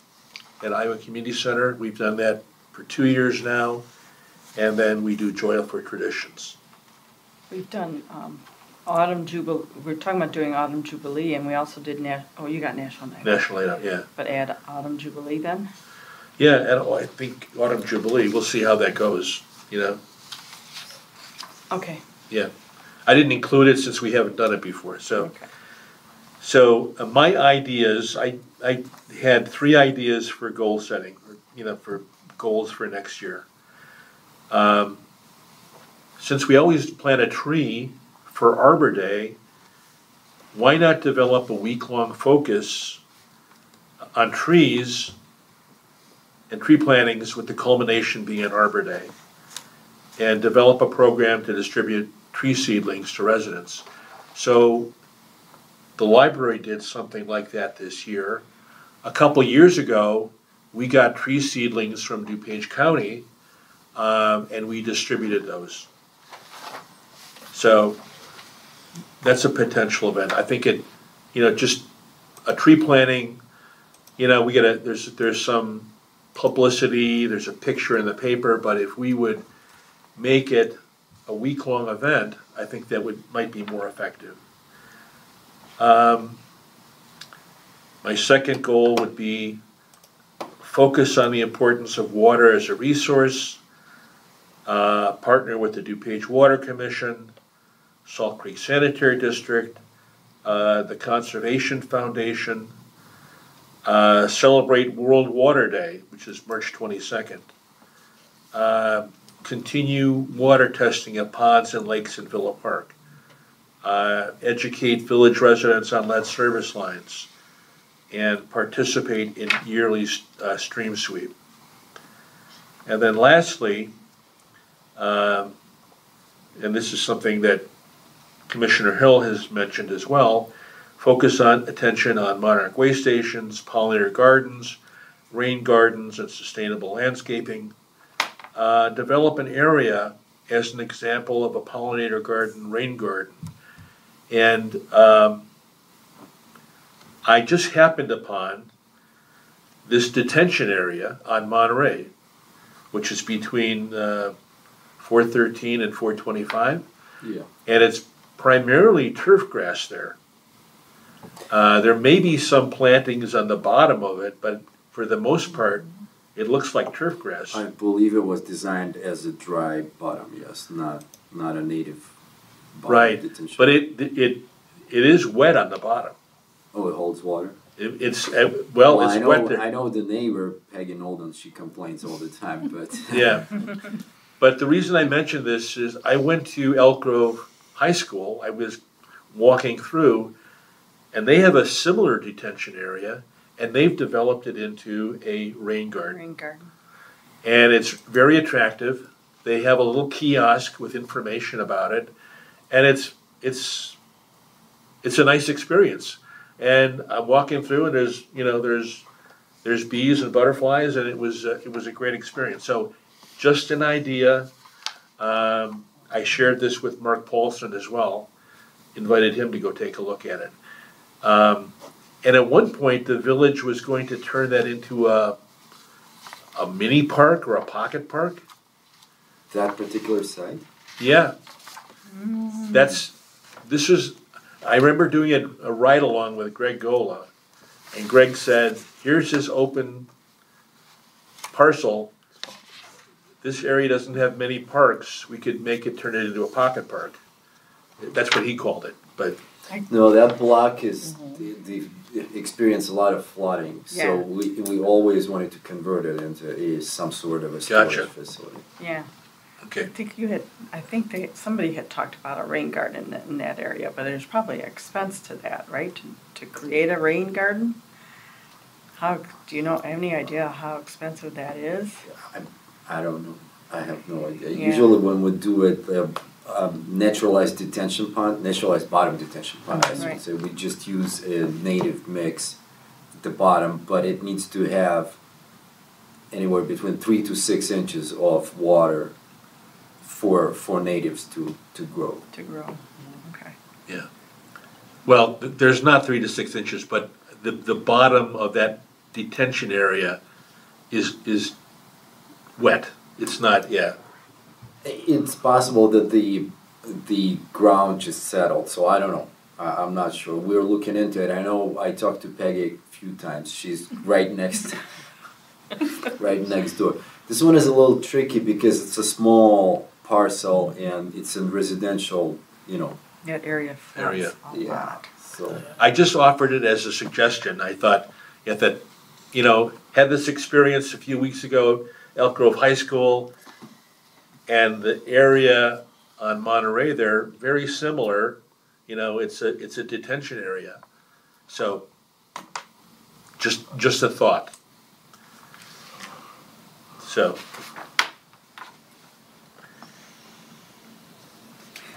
at Iowa Community Center. We've done that for 2 years now. And then we do Joyful Traditions. We've done Autumn Jubilee. We're talking about doing Autumn Jubilee, and we also did you got National Night Out. National Night Out, yeah. But add Autumn Jubilee then? Yeah, and I think Autumn Jubilee, we'll see how that goes, you know. Okay. Yeah. I didn't include it since we haven't done it before. So, Okay. so my ideas, I had 3 ideas for goal setting, you know, for goals for next year. Since we always plant a tree for Arbor Day, why not develop a week-long focus on trees and tree plantings, with the culmination being at Arbor Day, and develop a program to distribute tree seedlings to residents. So the library did something like that this year. A couple years ago, we got tree seedlings from DuPage County, and we distributed those. So that's a potential event. I think it, you know, just a tree planting, you know, there's some publicity, there's a picture in the paper, but if we would make it a week-long event, I think that might be more effective. My second goal would be focus on the importance of water as a resource, partner with the DuPage Water Commission, Salt Creek Sanitary District, the Conservation Foundation, celebrate World Water Day, which is March 22nd. Continue water testing at ponds and lakes in Villa Park. Educate village residents on lead service lines, and participate in yearly stream sweep. And then lastly, and this is something that Commissioner Hill has mentioned as well, focus on attention on monarch way stations, pollinator gardens, rain gardens, and sustainable landscaping. Develop an area as an example of a pollinator garden, rain garden. And I just happened upon this detention area on Monterey, which is between 413 and 425. Yeah. And it's primarily turf grass there. There may be some plantings on the bottom of it, but for the most part, it looks like turf grass. I believe it was designed as a dry bottom, yes, not a native bottom Right, detention. but it is wet on the bottom. Oh, it holds water? It's I wet know, there. I know the neighbor, Peggy Nolden, she complains all the time, but... Yeah, but the reason I mention this is I went to Elk Grove High School. I was walking through, and they have a similar detention area, and they've developed it into a rain garden. Rain garden. And it's very attractive. They have a little kiosk with information about it, and it's a nice experience. And I'm walking through, and there's bees and butterflies, and it was a great experience. So, just an idea. I shared this with Mark Paulson as well. Invited him to go take a look at it. And at one point, the village was going to turn that into a mini park or a pocket park. That particular site? Yeah. I remember doing a ride along with Greg Gola, and Greg said, here's this open parcel. This area doesn't have many parks. We could turn it into a pocket park. That's what he called it, but. No, that block is, experienced a lot of flooding, so Yeah. we always wanted to convert it into some sort of a storage Gotcha. facility. Yeah. Okay. I think somebody had talked about a rain garden in that area, but there's probably expense to that, right? To create a rain garden? Do you have any idea how expensive that is? I don't know, I have no idea. Yeah. Usually when we do it, naturalized detention pond, naturalized bottom detention pond, I should Right. say, we just use a native mix at the bottom, but it needs to have anywhere between 3 to 6 inches of water for natives to grow. To grow, okay. Yeah. Well, there's not 3 to 6 inches, but the bottom of that detention area is wet. It's not, yeah. It's possible that the ground just settled, so I don't know. I'm not sure. We're looking into it. I know I talked to Peggy a few times. She's right next door. This one is a little tricky because it's a small parcel and it's in residential, That area Area. floods a lot. so. I just offered it as a suggestion. I thought, had this experience a few weeks ago, Elk Grove High School, and the area on Monterey, they're very similar. It's a detention area. So, just a thought. So,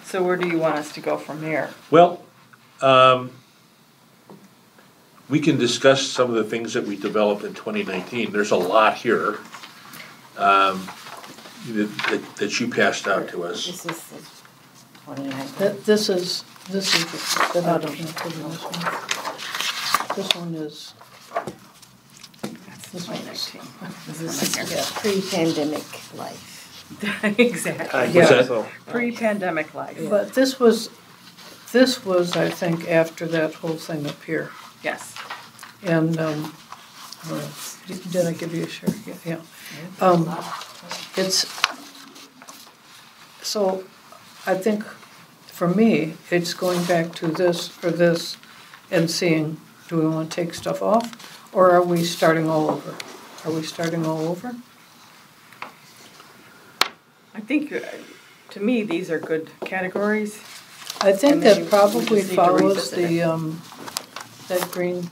So where do you want us to go from there? well, we can discuss some of the things that we developed in 2019. There's a lot here that you passed out to us. This is the 29th. This is the bottom. This one is. This one is. 2019. This is pre-pandemic life. Exactly. Yeah. So, Pre-pandemic life. But this was, I think, after that whole thing up here. Yes. And, did I give you a share? Yeah. It's, so I think for me, it's going back to this or this and seeing, do we want to take stuff off? Or are we starting all over? Are we starting all over? I think, to me, these are good categories. I think And then that we probably just need to follows revisit it. that green,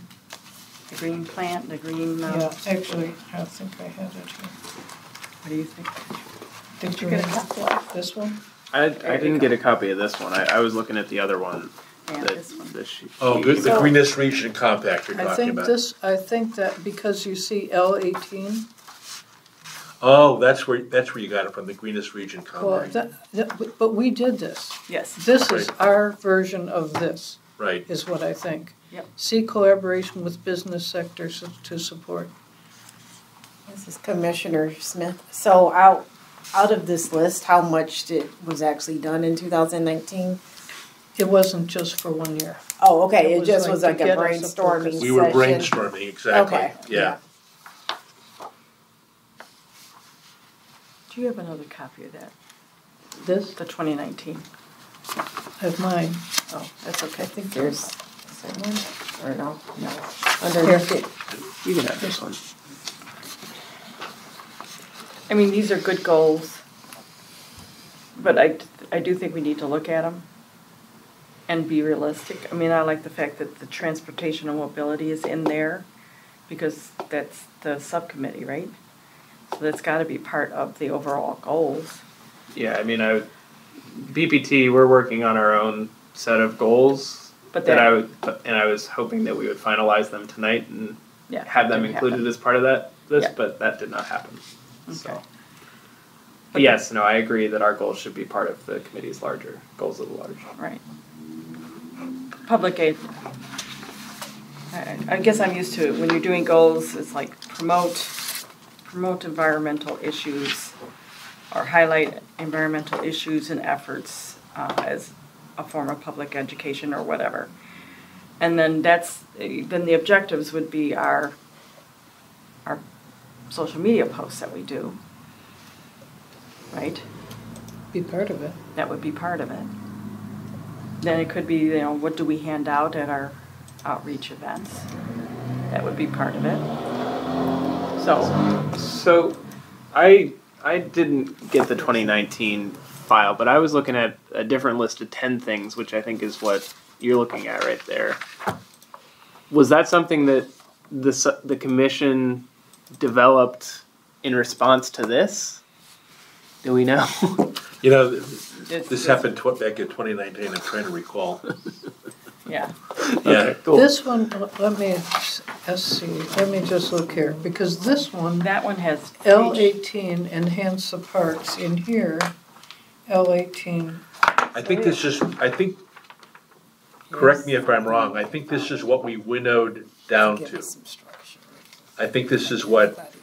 The green plant, the green, yeah, actually, I think I had it here. what do you think? Did you get a copy of this one? I didn't get a copy of this one. I was looking at the other one. Yeah, that- this one. the sheet. Oh, good, the So- Greenest Region Compact you're I talking think about. I think that because you see L18, Oh, that's where you got it from, the Greenest Region well, Compact. but we did this. Yes. This is Right. our version of this, Right. is what I think. Yep. See collaboration with business sectors to support. This is Commissioner Smith. So out of this list, how much was actually done in 2019? It wasn't just for 1 year. Oh, okay, It it was just like was to like a get us a brainstorming focus. We were session. brainstorming, exactly, Okay, yeah. Do you have another copy of that? This, The 2019? I have mine. Oh, that's I okay. think there's, is that one? Or no? No. Underneath it. You can have this one. I mean, these are good goals, but I do think we need to look at them and be realistic. I mean, I like the fact that the transportation and mobility is in there because that's the subcommittee, right? So that's got to be part of the overall goals. Yeah, I mean, BPT, we're working on our own set of goals, But that that, I was hoping that we would finalize them tonight and yeah, have them didn't included happen. as part of that list, Yeah. but that did not happen. Okay. So, but yes, no, I agree that our goals should be part of the committee's larger goals of the large. Right. Public aid. I guess I'm used to it. When you're doing goals, it's like promote environmental issues or highlight environmental issues and efforts as a form of public education or whatever. And then then the objectives would be our social media posts that we do, right? Be part of it. That would be part of it. Then it could be, you know, what do we hand out at our outreach events? That would be part of it. So, I didn't get the 2019 file, but I was looking at a different list of 10 things, which I think is what you're looking at right there. Was that something that the commission developed in response to this? Do we know? You know, this happened back in 2019, I'm trying to recall. Yeah. Yeah. Okay, cool. This one, let me just look here, because this one, That one has L18, enhance the parks, in here, L18, I think this is, correct me if I'm wrong, I think this is what we winnowed down Give to. us some structure. I think this is what,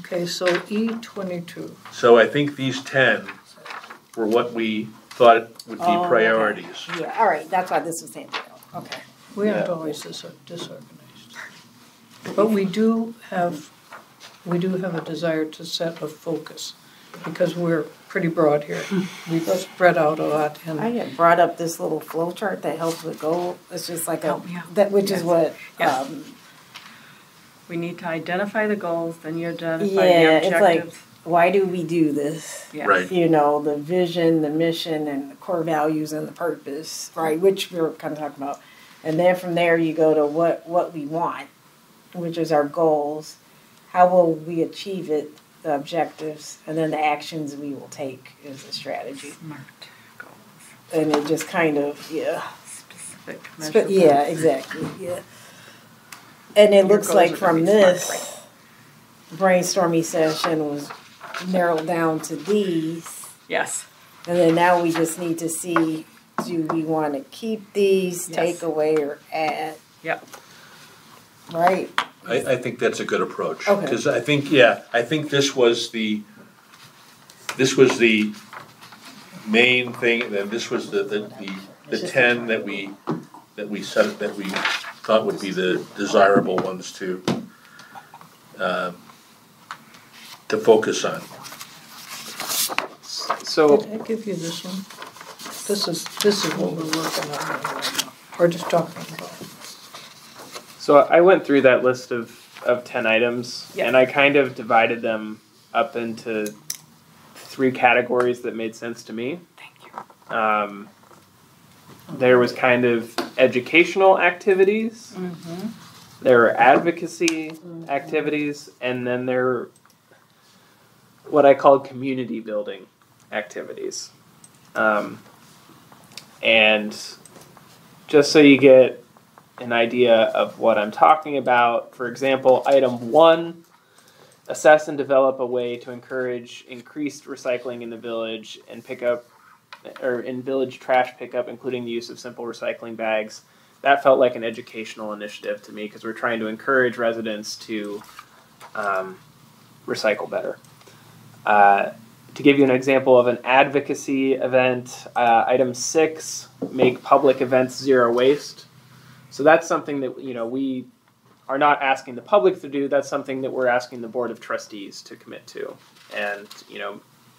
okay, so E22. so I think these 10 were what we thought would be Oh, okay. priorities. Yeah, all right, that's why this was handed out. Okay. We aren't Yeah. always disorganized. But we do have a desire to set a focus, because we're pretty broad here. We've spread out a lot, I and had brought up this little flow chart that helps with goal. It's just like Help me out. that, which is Yes. what, Yes. We need to identify the goals, then you identify yeah, the it's like, objectives. why do we do this? Yes. Right. You know, the vision, the mission, and the core values and the purpose, right? Which we were kind of talking about. And then from there, you go to what we want, which is our goals. How will we achieve it, the objectives, and then the actions we will take is the strategy. Smart goals. And it just kind of, yeah. Specific measurements. Yeah, exactly, yeah. And it Your looks goals like are from gonna be smart, this brainstorming session was narrowed down to these. Yes. And then now we just need to see, do we want to keep these, Yes. take away, or add, Yep. right? I think that's a good approach. Okay. Because I think this was the main thing, and then this was the 10 that we thought would be the desirable ones to focus on. So did I give you this one? This is what we're working on right now, or just talking about. So I went through that list of 10 items, Yeah. and I kind of divided them up into 3 categories that made sense to me. Thank you. There was kind of educational activities, Mm-hmm. there were advocacy activities, and then there were what I called community building activities. And just so you get an idea of what I'm talking about, for example, item 1, assess and develop a way to encourage increased recycling in the village and in village trash pickup, including the use of simple recycling bags. That felt like an educational initiative to me because we're trying to encourage residents to recycle better. To give you an example of an advocacy event, item 6, make public events zero waste. So that's something that we are not asking the public to do. That's something that we're asking the board of trustees to commit to, and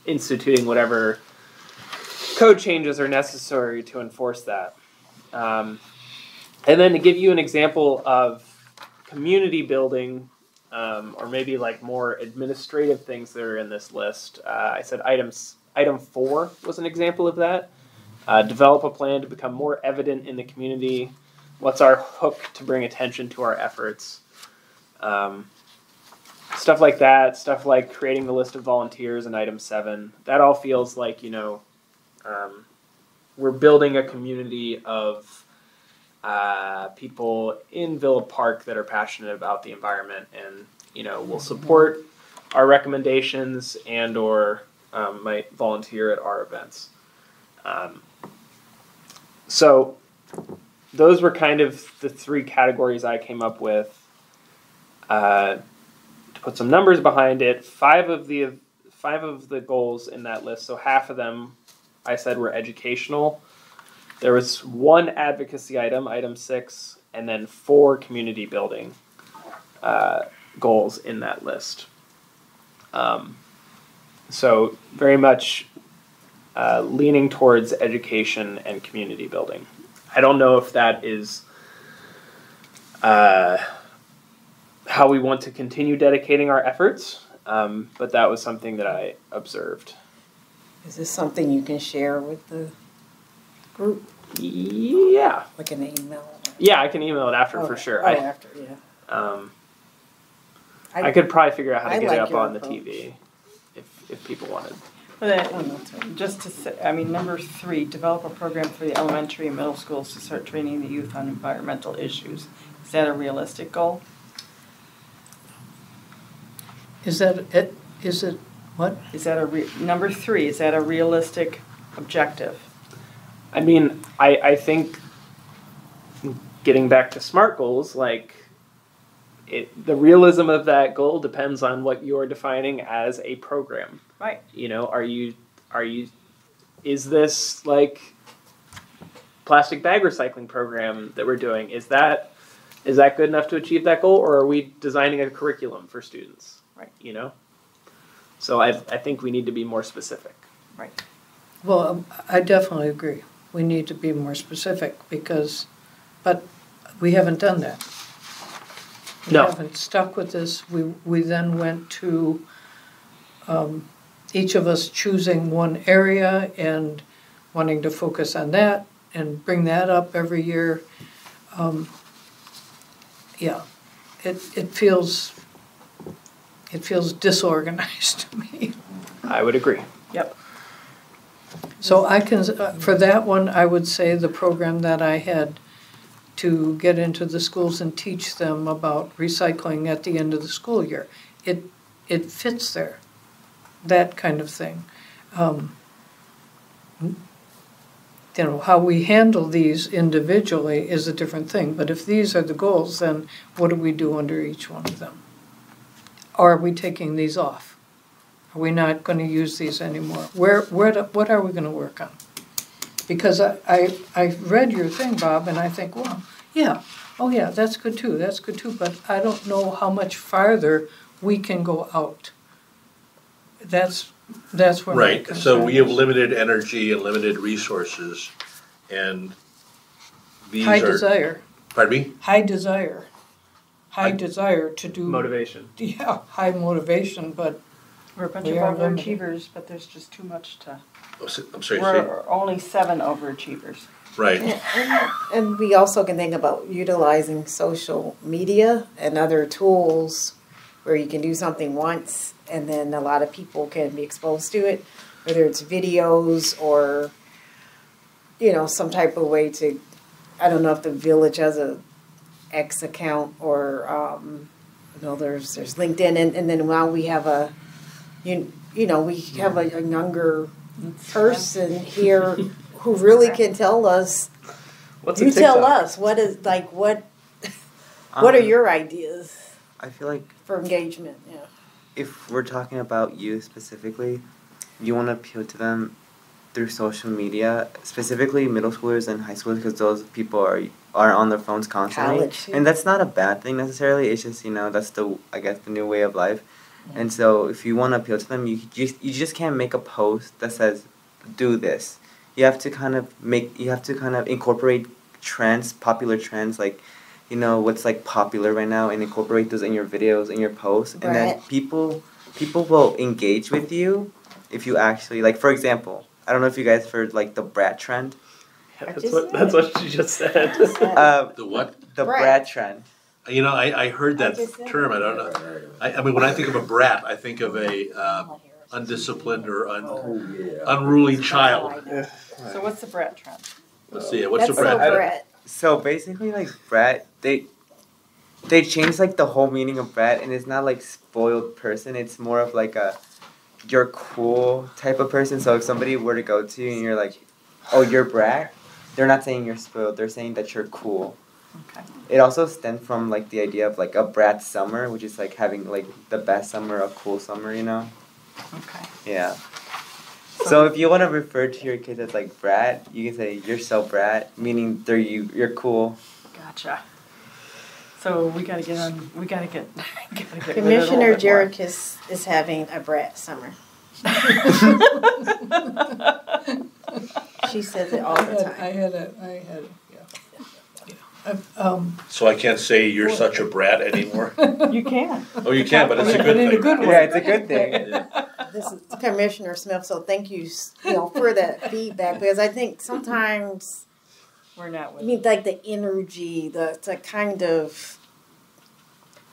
instituting whatever code changes are necessary to enforce that. And then to give you an example of community building, or maybe like more administrative things that are in this list, I said item 4 was an example of that. Develop a plan to become more evident in the community. What's our hook to bring attention to our efforts? Stuff like that, stuff like creating the list of volunteers in item 7. That all feels like, we're building a community of people in Villa Park that are passionate about the environment and, will support our recommendations and or might volunteer at our events. So those were kind of the three categories I came up with. To put some numbers behind it, five of the goals in that list, so half of them I said were educational. There was one advocacy item, item 6, and then 4 community building goals in that list. So very much leaning towards education and community building. I don't know if that is how we want to continue dedicating our efforts, but that was something that I observed. Is this something you can share with the group? Yeah. Like an email? Yeah, I can email it after for sure. After, yeah. I could probably figure out how to get like it up your on the approach. TV if people wanted. Just to say, number 3, develop a program for the elementary and middle schools to start training the youth on environmental issues. Is that a realistic goal? Is that it? Is it what? Is that number 3? Is that a realistic objective? I mean, I think getting back to SMART goals, the realism of that goal depends on what you're defining as a program. Right. Is this like plastic bag recycling program that we're doing? Is that good enough to achieve that goal, or are we designing a curriculum for students? Right. So I think we need to be more specific. Right. Well, I definitely agree. We need to be more specific but we haven't done that. We No. haven't stuck with this. We then went to each of us choosing one area and wanting to focus on that and bring that up every year. It feels disorganized to me. I would agree. Yep. So I can, for that one, I would say the program that I had to get into the schools and teach them about recycling at the end of the school year. It fits there, that kind of thing. How we handle these individually is a different thing, but if these are the goals, then what do we do under each one of them? Or are we taking these off? Are we not going to use these anymore? What are we going to work on? Because I read your thing, Bob, and I think, well, yeah, oh yeah, that's good too, but I don't know how much farther we can go out. That's where my Right, concern so we have is. limited energy and limited resources, and these High are. desire. Pardon me? High desire. High desire to do. Motivation. Yeah, high motivation, but We're a bunch We of are limited. overachievers, but there's just too much to. I'm sorry, We're only 7 overachievers. right. And we also can think about utilizing social media and other tools where you can do something once and then a lot of people can be exposed to it, whether it's videos or, some type of way to, I don't know if the village has a X account or, there's LinkedIn and then while we have we have a younger person here who really can tell us. What's You a TikTok? tell us what are your ideas I feel like for engagement? Yeah. if we're talking about youth specifically, you want to appeal to them through social media, specifically middle schoolers and high schoolers, because those people are on their phones constantly. College, too. And that's not a bad thing necessarily. It's just that's the new way of life. And so if you want to appeal to them, you just can't make a post that says do this. You have to kind of incorporate trends, popular trends, what's popular right now, and incorporate those in your videos, in your posts, and then Right. people will engage with you if you actually for example, I don't know if you guys heard the brat trend. Yeah, just that's what she just said. The what? The Brat. brat trend. I heard that just said term, I don't know. I mean, when I think of a brat, I think of a undisciplined or unruly child. So what's the brat trend? Let's see, what's a That's so brat? Brett. So basically, like brat, they changed like the whole meaning of brat, and it's not like spoiled person. It's more of like a you're cool type of person. So if somebody were to go to you and you're like, oh, you're brat, they're not saying you're spoiled. They're saying that you're cool. Okay. It also stemmed from like the idea of like a brat summer, which is like having like the best summer, a cool summer, you know? Okay. Yeah. So if you want to refer to your kids as like brat, you can say you're so brat, meaning you're cool. Gotcha. So we gotta get on. We gotta get. Gotta get Commissioner rid of it a little Jarek is having a brat summer. She says it all the time. I had it, yeah. So I can't say you're such a brat anymore? more. You can. Oh, you can, but it's a But good in a thing. good way. Yeah, it's a good thing. Yeah. This is Commissioner Smith, so thank you, for that feedback, because I think sometimes, We're not I with. mean, like the energy, the kind of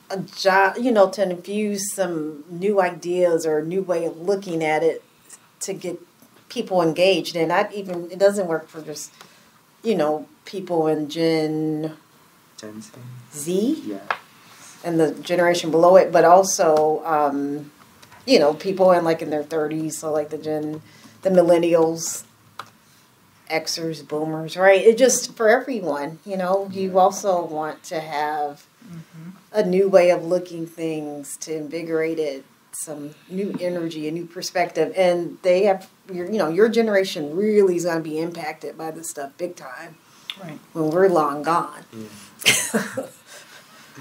a job, to infuse some new ideas or a new way of looking at it to get people engaged. And it doesn't work for just, people in Gen Z Yeah. and the generation below it, but also, people in their 30s, so like the millennials, Xers, boomers, right? It just for everyone, you also want to have a new way of looking things to invigorate it, some new energy, a new perspective, and they have your generation really is going to be impacted by this stuff big time Right. when we're long gone.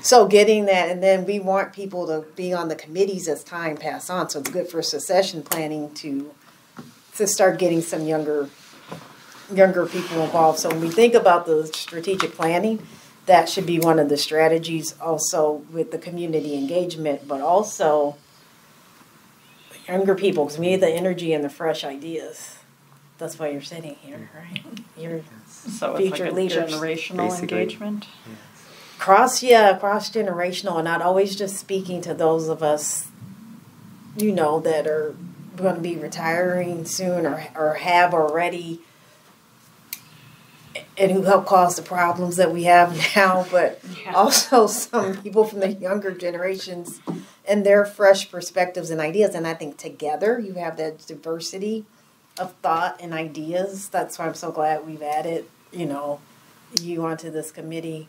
So getting that, and then we want people to be on the committees as time passes on. So it's good for succession planning to start getting some younger people involved. So when we think about the strategic planning, that should be one of the strategies. Also with the community engagement, but also younger people, because we need the energy and the fresh ideas. That's why you're sitting here, right? You're So it's future like a leaders. generational Basically. engagement. cross generational, and not always just speaking to those of us, that are going to be retiring soon or have already, and who help cause the problems that we have now, but Yeah. also some people from the younger generations and their fresh perspectives and ideas. And I think together you have that diversity of thought and ideas. That's why I'm so glad we've added, you onto this committee,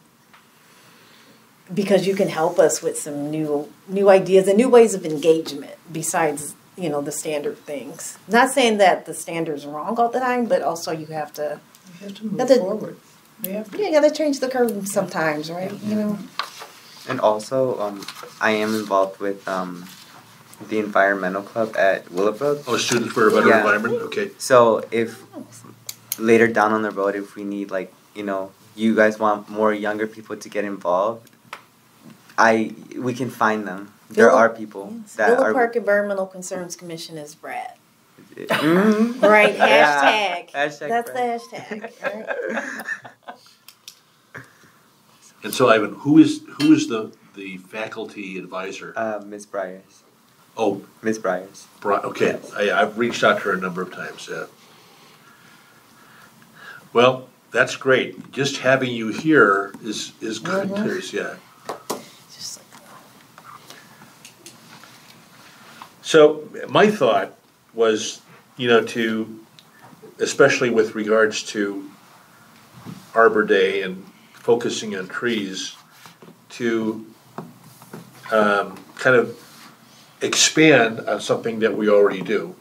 because you can help us with some new ideas and new ways of engagement besides, the standard things. Not saying that the standard's wrong all the time, but also you have to We have to move That's it. forward. We have to. you got to change the curve sometimes, right? And also, I am involved with the environmental club at Willowbrook. Oh, Students for a Better Yeah. Environment, okay. So if later down on the road, if we need you guys want more younger people to get involved, we can find them. There are people that Villa are. Park Environmental Concerns Commission is Brad. Mhm. Right, Yeah. hashtag. Hashtag That's Brad. the hashtag, right? And so, Ivan, who is the faculty advisor? Miss Briers. Oh, Miss Briers. okay. I've reached out to her a number of times, yeah. Well, that's great. Just having you here is good news, yeah. Just like, So my thought was, especially with regards to Arbor Day and focusing on trees, to kind of expand on something that we already do.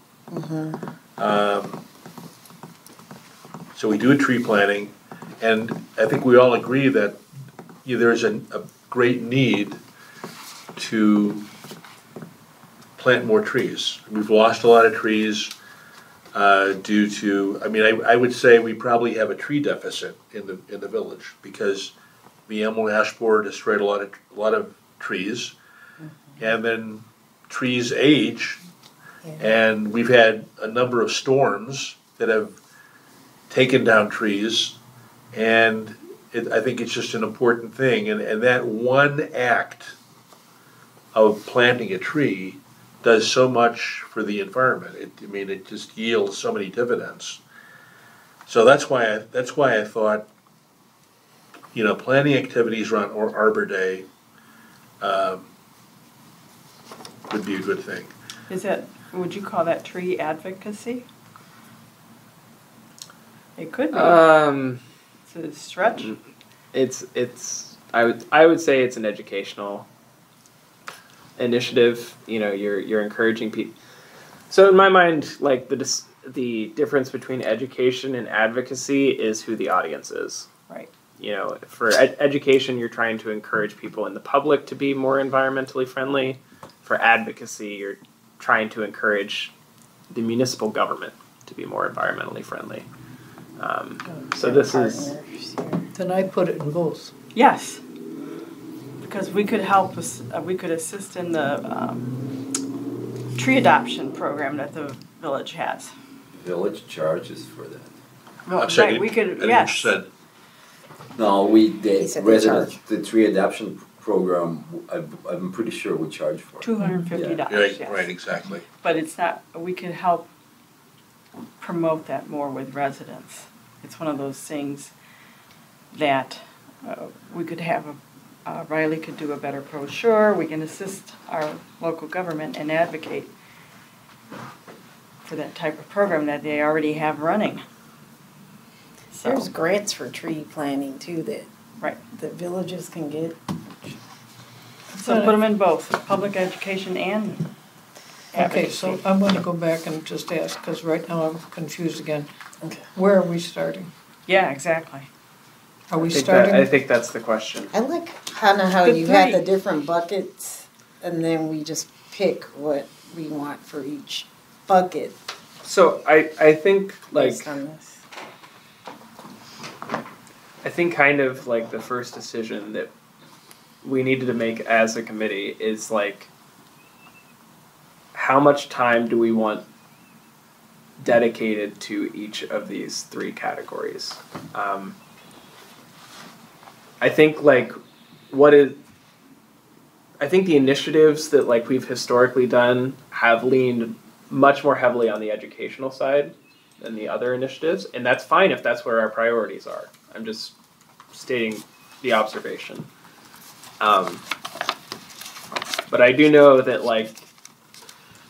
So we do a tree planting, and I think we all agree that there's a great need to plant more trees. We've lost a lot of trees due to, I would say we probably have a tree deficit in the village, because the emerald ash borer destroyed a lot of trees, and then trees age, and we've had a number of storms that have taken down trees, and I think it's just an important thing, and that one act of planting a tree does so much for the environment. It just yields so many dividends. So that's why I thought planning activities around or Arbor Day would be a good thing. Would you call that tree advocacy? It could be. It's a stretch. I would say it's an educational initiative. You're encouraging people. So in my mind, like the difference between education and advocacy is who the audience is. Right. For education, you're trying to encourage people in the public to be more environmentally friendly. For advocacy, you're trying to encourage the municipal government to be more environmentally friendly. So this is. Then I put it in both. Yes. Because we could help us, we could assist in the tree adoption program that the village has. Village charges for that. Well, I'm sorry, right, we could, I think yes. you said, No, He said they charge. the tree adoption program, I'm pretty sure we charge for it. $250, right, yes. right, exactly. But it's not, we could help promote that more with residents. It's one of those things that we could have, Riley could do a better brochure, we can assist our local government and advocate for that type of program that they already have running. So, There's grants for tree planting too that right. the villages can get. So put them in both, public education and Okay, advocacy. so I'm going to go back and just ask, because right now I'm confused again. Okay. Where are we starting? Yeah, exactly. Are we I starting? think that's the question. I like kind of how The you had the three. different buckets, and then we just pick what we want for each bucket So I think based on this. I think kind of like the first decision that we needed to make as a committee is like, how much time do we want dedicated to each of these three categories? I think like I think the initiatives that like we've historically done have leaned much more heavily on the educational side than the other initiatives, and that's fine if that's where our priorities are. I'm just stating the observation. But I do know that like,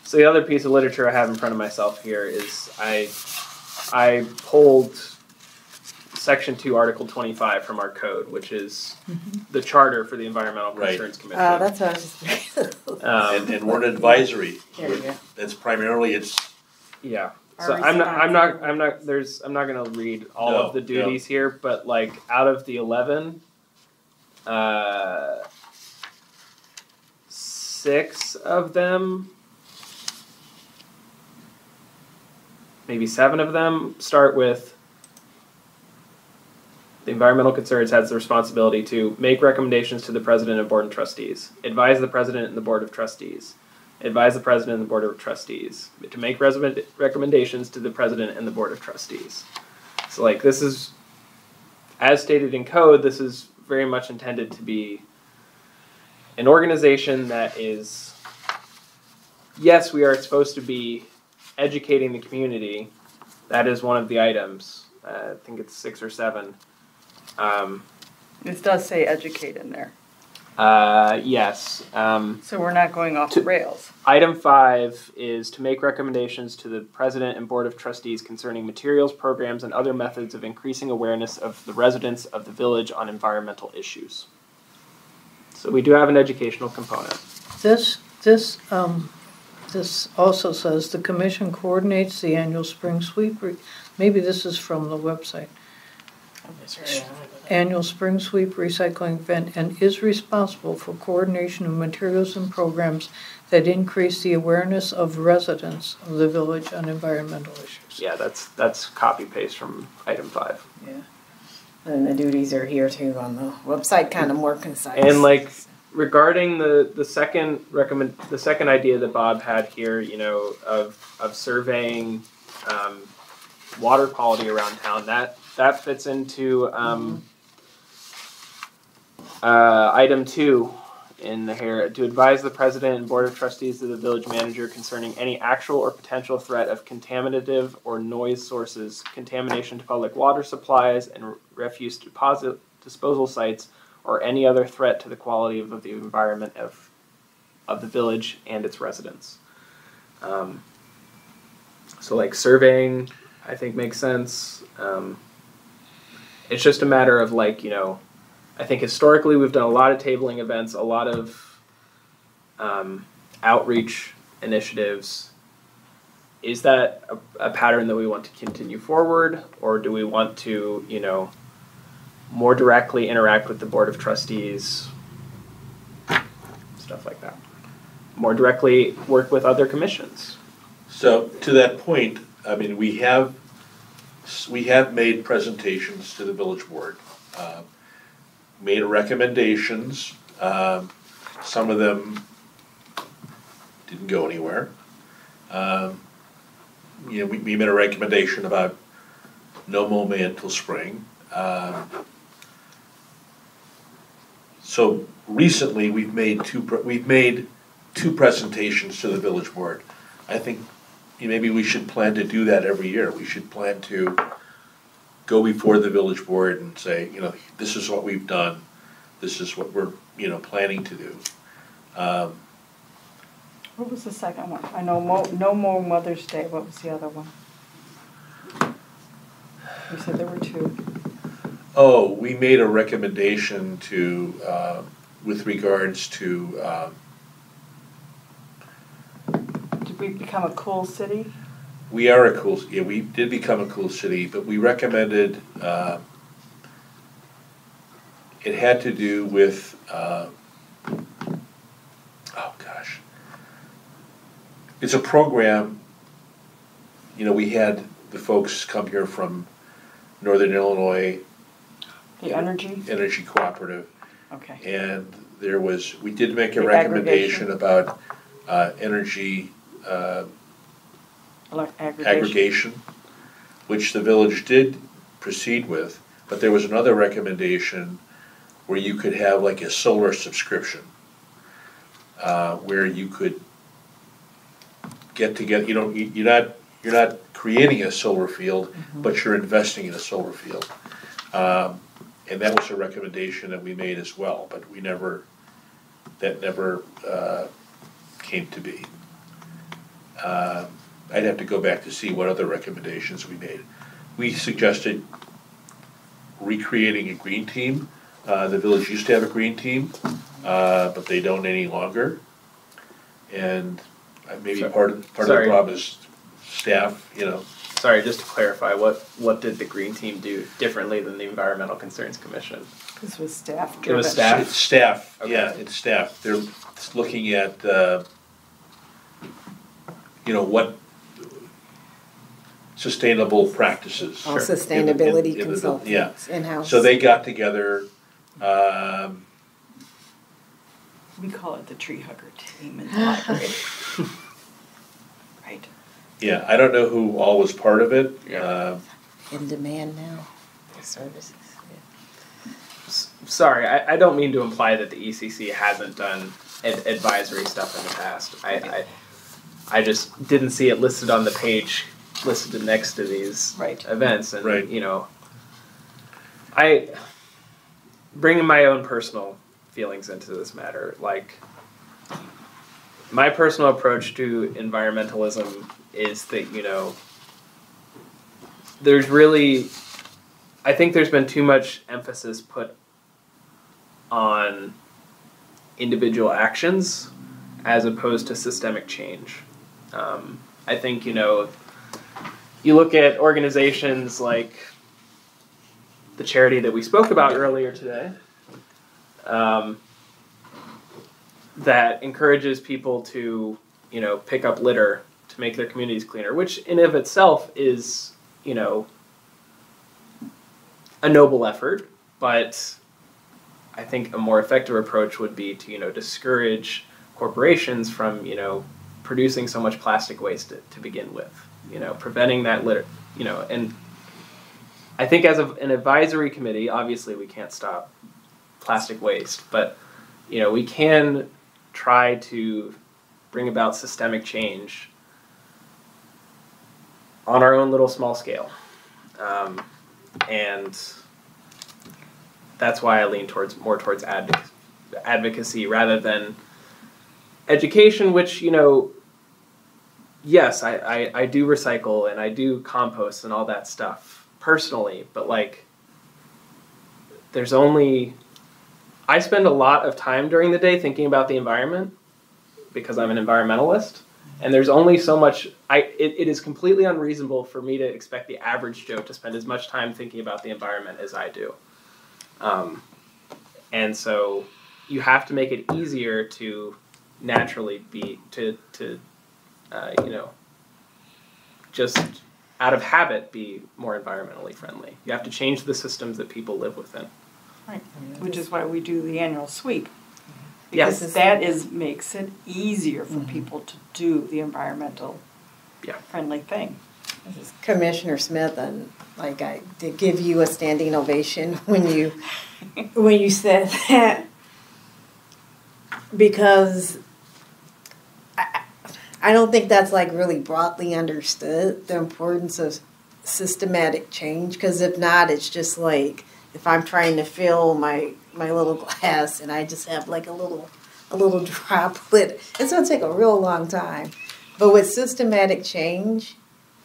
so the other piece of literature I have in front of myself here is I pulled Section 2, Article 25 from our code, which is the charter for the Environmental Right. Concerns Commission. Oh, that's what I was just. And we're an advisory. There we go. It's primarily, it's, Yeah. Our So I'm not responsibility. I'm not gonna read all No, of the duties here, but like out of the 11, 6 of them, maybe 7 of them start with the environmental concerns has the responsibility to make recommendations to the president and board of trustees, advise the president and the board of trustees, advise the president and the board of trustees, to make recommendations to the president and the board of trustees. So like this is, as stated in code, this is very much intended to be an organization that is, yes, we are supposed to be educating the community. That is one of the items. I think it's 6 or 7. This does say educate in there, Yes. so we're not going off the rails. Item 5 is to make recommendations to the president and board of trustees concerning materials, programs, and other methods of increasing awareness of the residents of the village on environmental issues. So we do have an educational component. This also says the commission coordinates the annual spring sweep. Maybe this is from the website. Annual spring sweep recycling event and is responsible for coordination of materials and programs that increase the awareness of residents of the village on environmental issues. Yeah, that's copy paste from item 5. Yeah. And the duties are here too on the website, kind of more concise. And like regarding the second idea that Bob had here, you know, of surveying water quality around town, that fits into item 2 in the here, to advise the president and board of trustees of the village manager concerning any actual or potential threat of contaminative or noise sources, contamination to public water supplies and refuse disposal sites, or any other threat to the quality of the environment of the village and its residents. So like surveying, I think makes sense. It's just a matter of like, I think historically we've done a lot of tabling events, a lot of outreach initiatives. Is that a pattern that we want to continue forward, or do we want to, more directly interact with the Board of Trustees, stuff like that? More directly work with other commissions. So to that point, I mean, we have made presentations to the village board, made recommendations. Some of them didn't go anywhere. We made a recommendation about no mowing until spring. So recently, we've made two presentations to the village board. I think maybe we should plan to do that every year. We should plan to go before the village board and say, this is what we've done. This is what we're, planning to do. What was the second one? I know no more Mother's Day. What was the other one? You said there were two. Oh, we made a recommendation to, with regards to, Did we become a cool city? we are a cool, yeah, we did become a cool city, but we recommended, it had to do with, oh gosh. It's a program, we had the folks come here from Northern Illinois. The energy? Energy Cooperative. Okay. And we did make a The recommendation about energy aggregation, which the village did proceed with, but there was another recommendation where you could have like a solar subscription, where you could get together. You're not creating a solar field, but you're investing in a solar field. And that was a recommendation that we made as well, but that never came to be. I'd have to go back to see what other recommendations we made. We suggested recreating a green team. The village used to have a green team, but they don't any longer. And maybe part of the problem is staff, Sorry, just to clarify, what did the Green Team do differently than the Environmental Concerns Commission? This was staff driven. It was staff? It's staff, Okay. yeah, it's staff. They're looking at, what sustainable practices. All sustainability in the- consultants in-house. So they got together, We call it the tree hugger team in the library. Right. yeah, I don't know who all was part of it. Yeah. In demand now, the services. Sorry, I don't mean to imply that the ECC hasn't done advisory stuff in the past. I just didn't see it listed on the page, listed next to these Right. events, and Right. I bringing my own personal feelings into this matter. Like, my personal approach to environmentalism is that I think there's been too much emphasis put on individual actions as opposed to systemic change. I think, you look at organizations like the charity that we spoke about earlier today, that encourages people to, pick up litter to make their communities cleaner, which in of itself is, a noble effort, but I think a more effective approach would be to, discourage corporations from, producing so much plastic waste to begin with, preventing that litter, and I think as an advisory committee, obviously we can't stop plastic waste, but, we can try to bring about systemic change on our own little small scale. And that's why I lean more towards advocacy rather than education, which, you know, yes, I do recycle and I do compost and all that stuff personally, but like I spend a lot of time during the day thinking about the environment because I'm an environmentalist, and there's only so much, it is completely unreasonable for me to expect the average Joe to spend as much time thinking about the environment as I do. And so you have to make it easier to naturally be, you know, just out of habit be more environmentally friendly. You have to change the systems that people live within. Right, which is why we do the annual sweep. Yes. Because that makes it easier for people to do the environmental friendly thing. This is Commissioner Smith, and like I did give you a standing ovation when you said that, because I don't think that's like really broadly understood, the importance of systematic change. Because if not, it's just like if I'm trying to fill my little glass and I just have like a little droplet, it's gonna take a real long time. But with systematic change,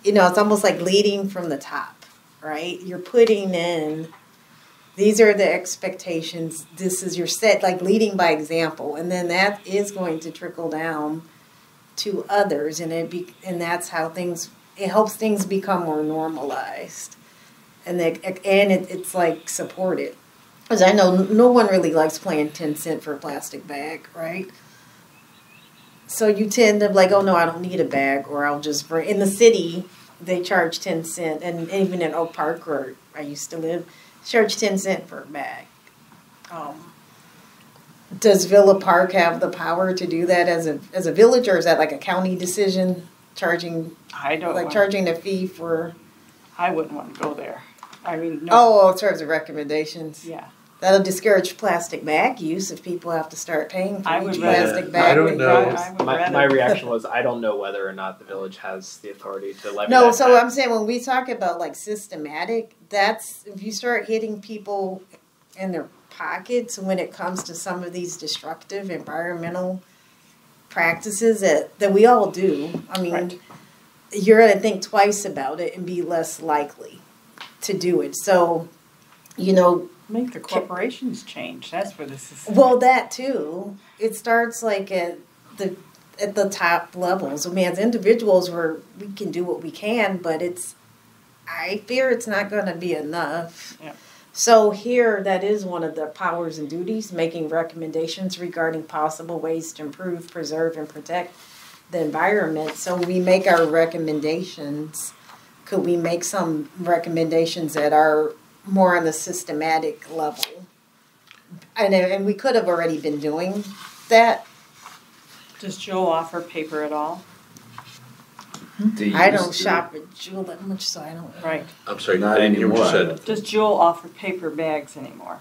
you know, it's almost like leading from the top, right? You're putting in, these are the expectations, this is your set, like leading by example, and then that is going to trickle down to others, and that's how it helps things become more normalized, and it's like supported. Because I know no one really likes paying 10 cents for a plastic bag, right? So you tend to like, oh no, I don't need a bag, or I'll just bring. In the city, they charge 10 cents, and even in Oak Park, where I used to live, charge 10 cents for a bag. Does Villa Park have the power to do that as a village, or is that like a county decision, charging a fee for? I wouldn't want to go there. I mean, no. Oh, in terms of recommendations. Yeah. That'll discourage plastic bag use if people have to start paying for each plastic bag. I don't know. My reaction was, I don't know whether or not the village has the authority to levy No, that so tax. I'm saying when we talk about like systematic, that's if you start hitting people in their pockets when it comes to some of these destructive environmental practices that we all do. I mean, you're going to think twice about it and be less likely to do it. So, you know, make the corporations change. That's where this is. Well, that too. It starts like at the top levels. I mean, as individuals, we can do what we can, but I fear it's not going to be enough. Yeah. So here, that is one of the powers and duties, making recommendations regarding possible ways to improve, preserve, and protect the environment. So we make our recommendations. Could we make some recommendations that are more on the systematic level? And we could have already been doing that. Does Joe offer paper at all? I don't shop at Jewel that much, so I don't. Right. I'm sorry, Not I didn't hear what you anymore. said. Does Joel offer paper bags anymore?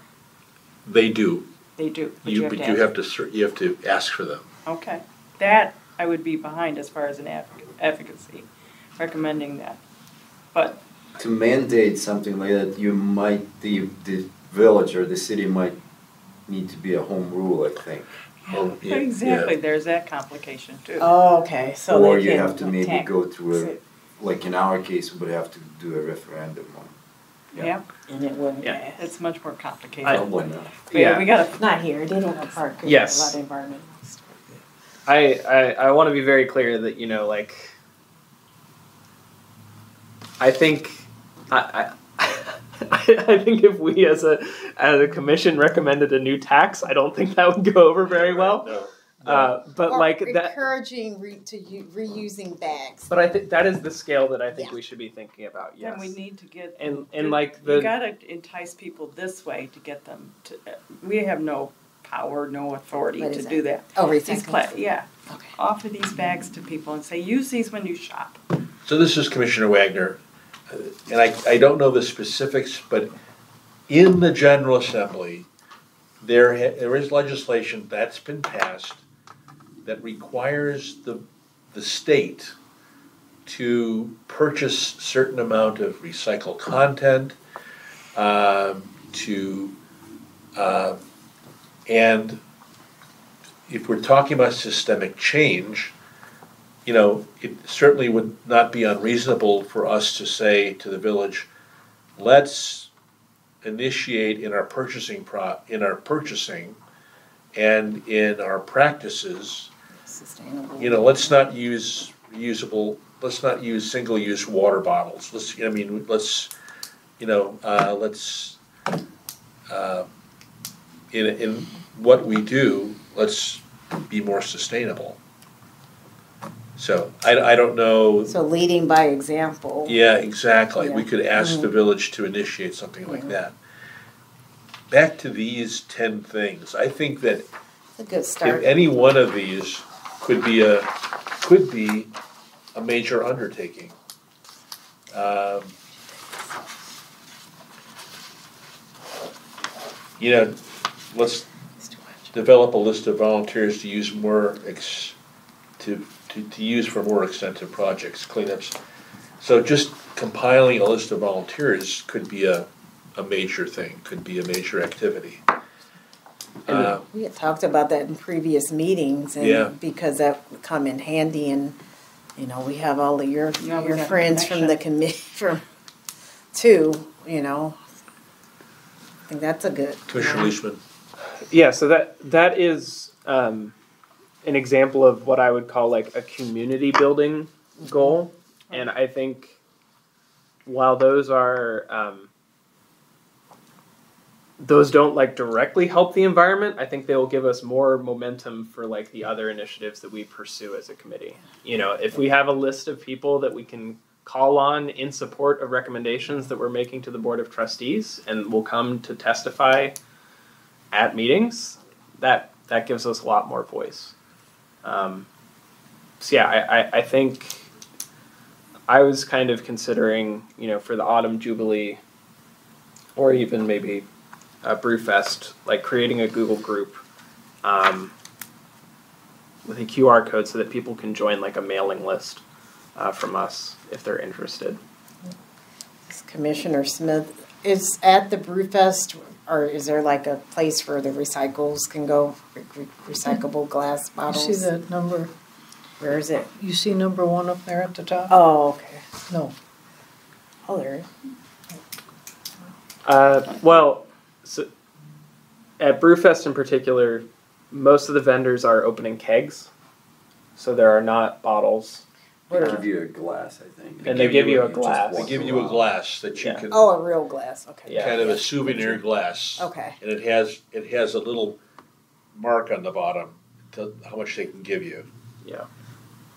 They do. They do. But You have to to ask for them. Okay. That I would be behind as far as an advocacy, recommending that. But to mandate something like that, the village or the city might need to be a home rule, I think. exactly, there's that complication too. Oh, okay. So Or they you can have to maybe attack. go through like in our case, we would have to do a referendum on. Yeah. and it wouldn't Yeah. pass. It's much more complicated. Probably not. Yeah. We gotta. Not here. They don't have park. Yes. A lot of environmental. I want to be very clear that, you know, like, I think I think if we as a commission recommended a new tax, I don't think that would go over very well. No. But Or like that, encouraging reusing bags. but I think that is the scale that I think we should be thinking about. Yes. And we need to get. And like you gotta entice people this way to get them to. We have no power, no authority What to is do that? that. Oh, recycling. Yeah. Okay. Offer these bags to people and say, use these when you shop. So this is Commissioner Wagner, and I don't know the specifics, but in the General Assembly, there is legislation that's been passed that requires the state to purchase certain amount of recycled content, to And if we're talking about systemic change, it certainly would not be unreasonable for us to say to the village, let's initiate in our purchasing and in our practices, Sustainable. let's not use single-use water bottles. Let's in what we do, let's be more sustainable. So I don't know. So leading by example. Yeah, exactly. We Yeah. could ask the village to initiate something like that. Back to these 10 things. I think that It's a good start. if any one of these could be a major undertaking. Let's develop a list of volunteers to use to use for more extensive projects, cleanups. So just compiling a list of volunteers could be a major thing, could be a major activity. We had talked about that in previous meetings, and Yeah. because that would come in handy, and we have all of your Yeah, we your got friends from the committee too. I think that's a good. Commissioner Leishman. Yeah, so that is an example of what I would call like a community building goal, and I think while those don't like directly help the environment, I think they will give us more momentum for like the other initiatives that we pursue as a committee. If we have a list of people that we can call on in support of recommendations that we're making to the Board of Trustees and will come to testify at meetings, that gives us a lot more voice. So yeah, I think I was kind of considering, for the Autumn Jubilee, or even maybe Brewfest, like creating a Google group with a QR code so that people can join like a mailing list from us if they're interested. Commissioner Smith, is at the Brewfest, or is there like a place where the recycles can go, recyclable glass You bottles? see that number? Where is it? You see number 1 up there at the top? Oh, okay. No. Oh, there it is. Well, so at Brewfest in particular, most of the vendors are opening kegs, so there are not bottles. They give you a glass, I think. And they give you a just glass. They walk give you a around. glass that you Yeah. can, Oh, a real glass. Okay. Yeah. kind of a souvenir glass. Okay. And it has a little mark on the bottom to how much they can give you. Yeah.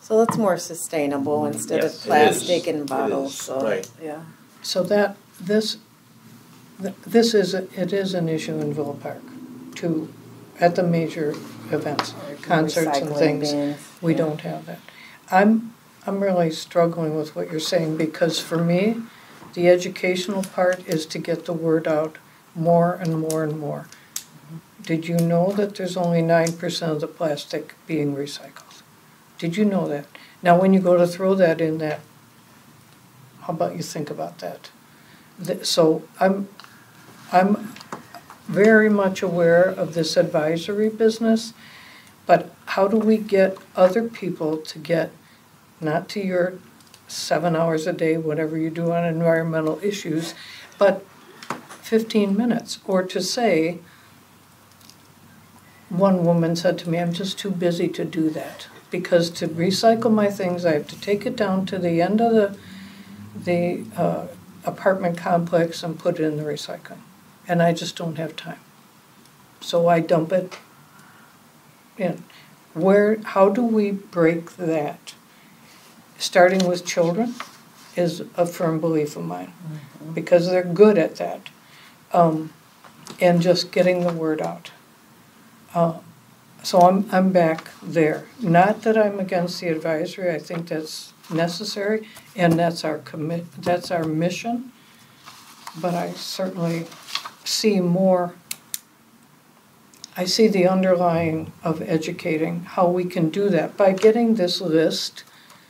So that's more sustainable instead Yes, of it plastic is. and It bottles. is, So right. yeah. So it is an issue in Villa Park at the major events, concerts and Recycling things. bins. We Yeah. don't have that. I'm really struggling with what you're saying, because for me, the educational part is to get the word out more and more and more. Did you know that there's only 9% of the plastic being recycled? Did you know that? Now, when you go to throw that in that, how about you think about that? So I'm very much aware of this advisory business, but how do we get other people to get, not to your 7 hours a day, whatever you do on environmental issues, but 15 minutes, or to say, one woman said to me, I'm just too busy to do that, because to recycle my things, I have to take it down to the end of the apartment complex and put it in the recycling, and I just don't have time. So I dump it in. How do we break that? Starting with children is a firm belief of mine, because they're good at that, and just getting the word out. So I'm back there. Not that I'm against the advisory. I think that's necessary, and that's our mission. But I certainly see more. I see the underlying of educating, how we can do that by getting this list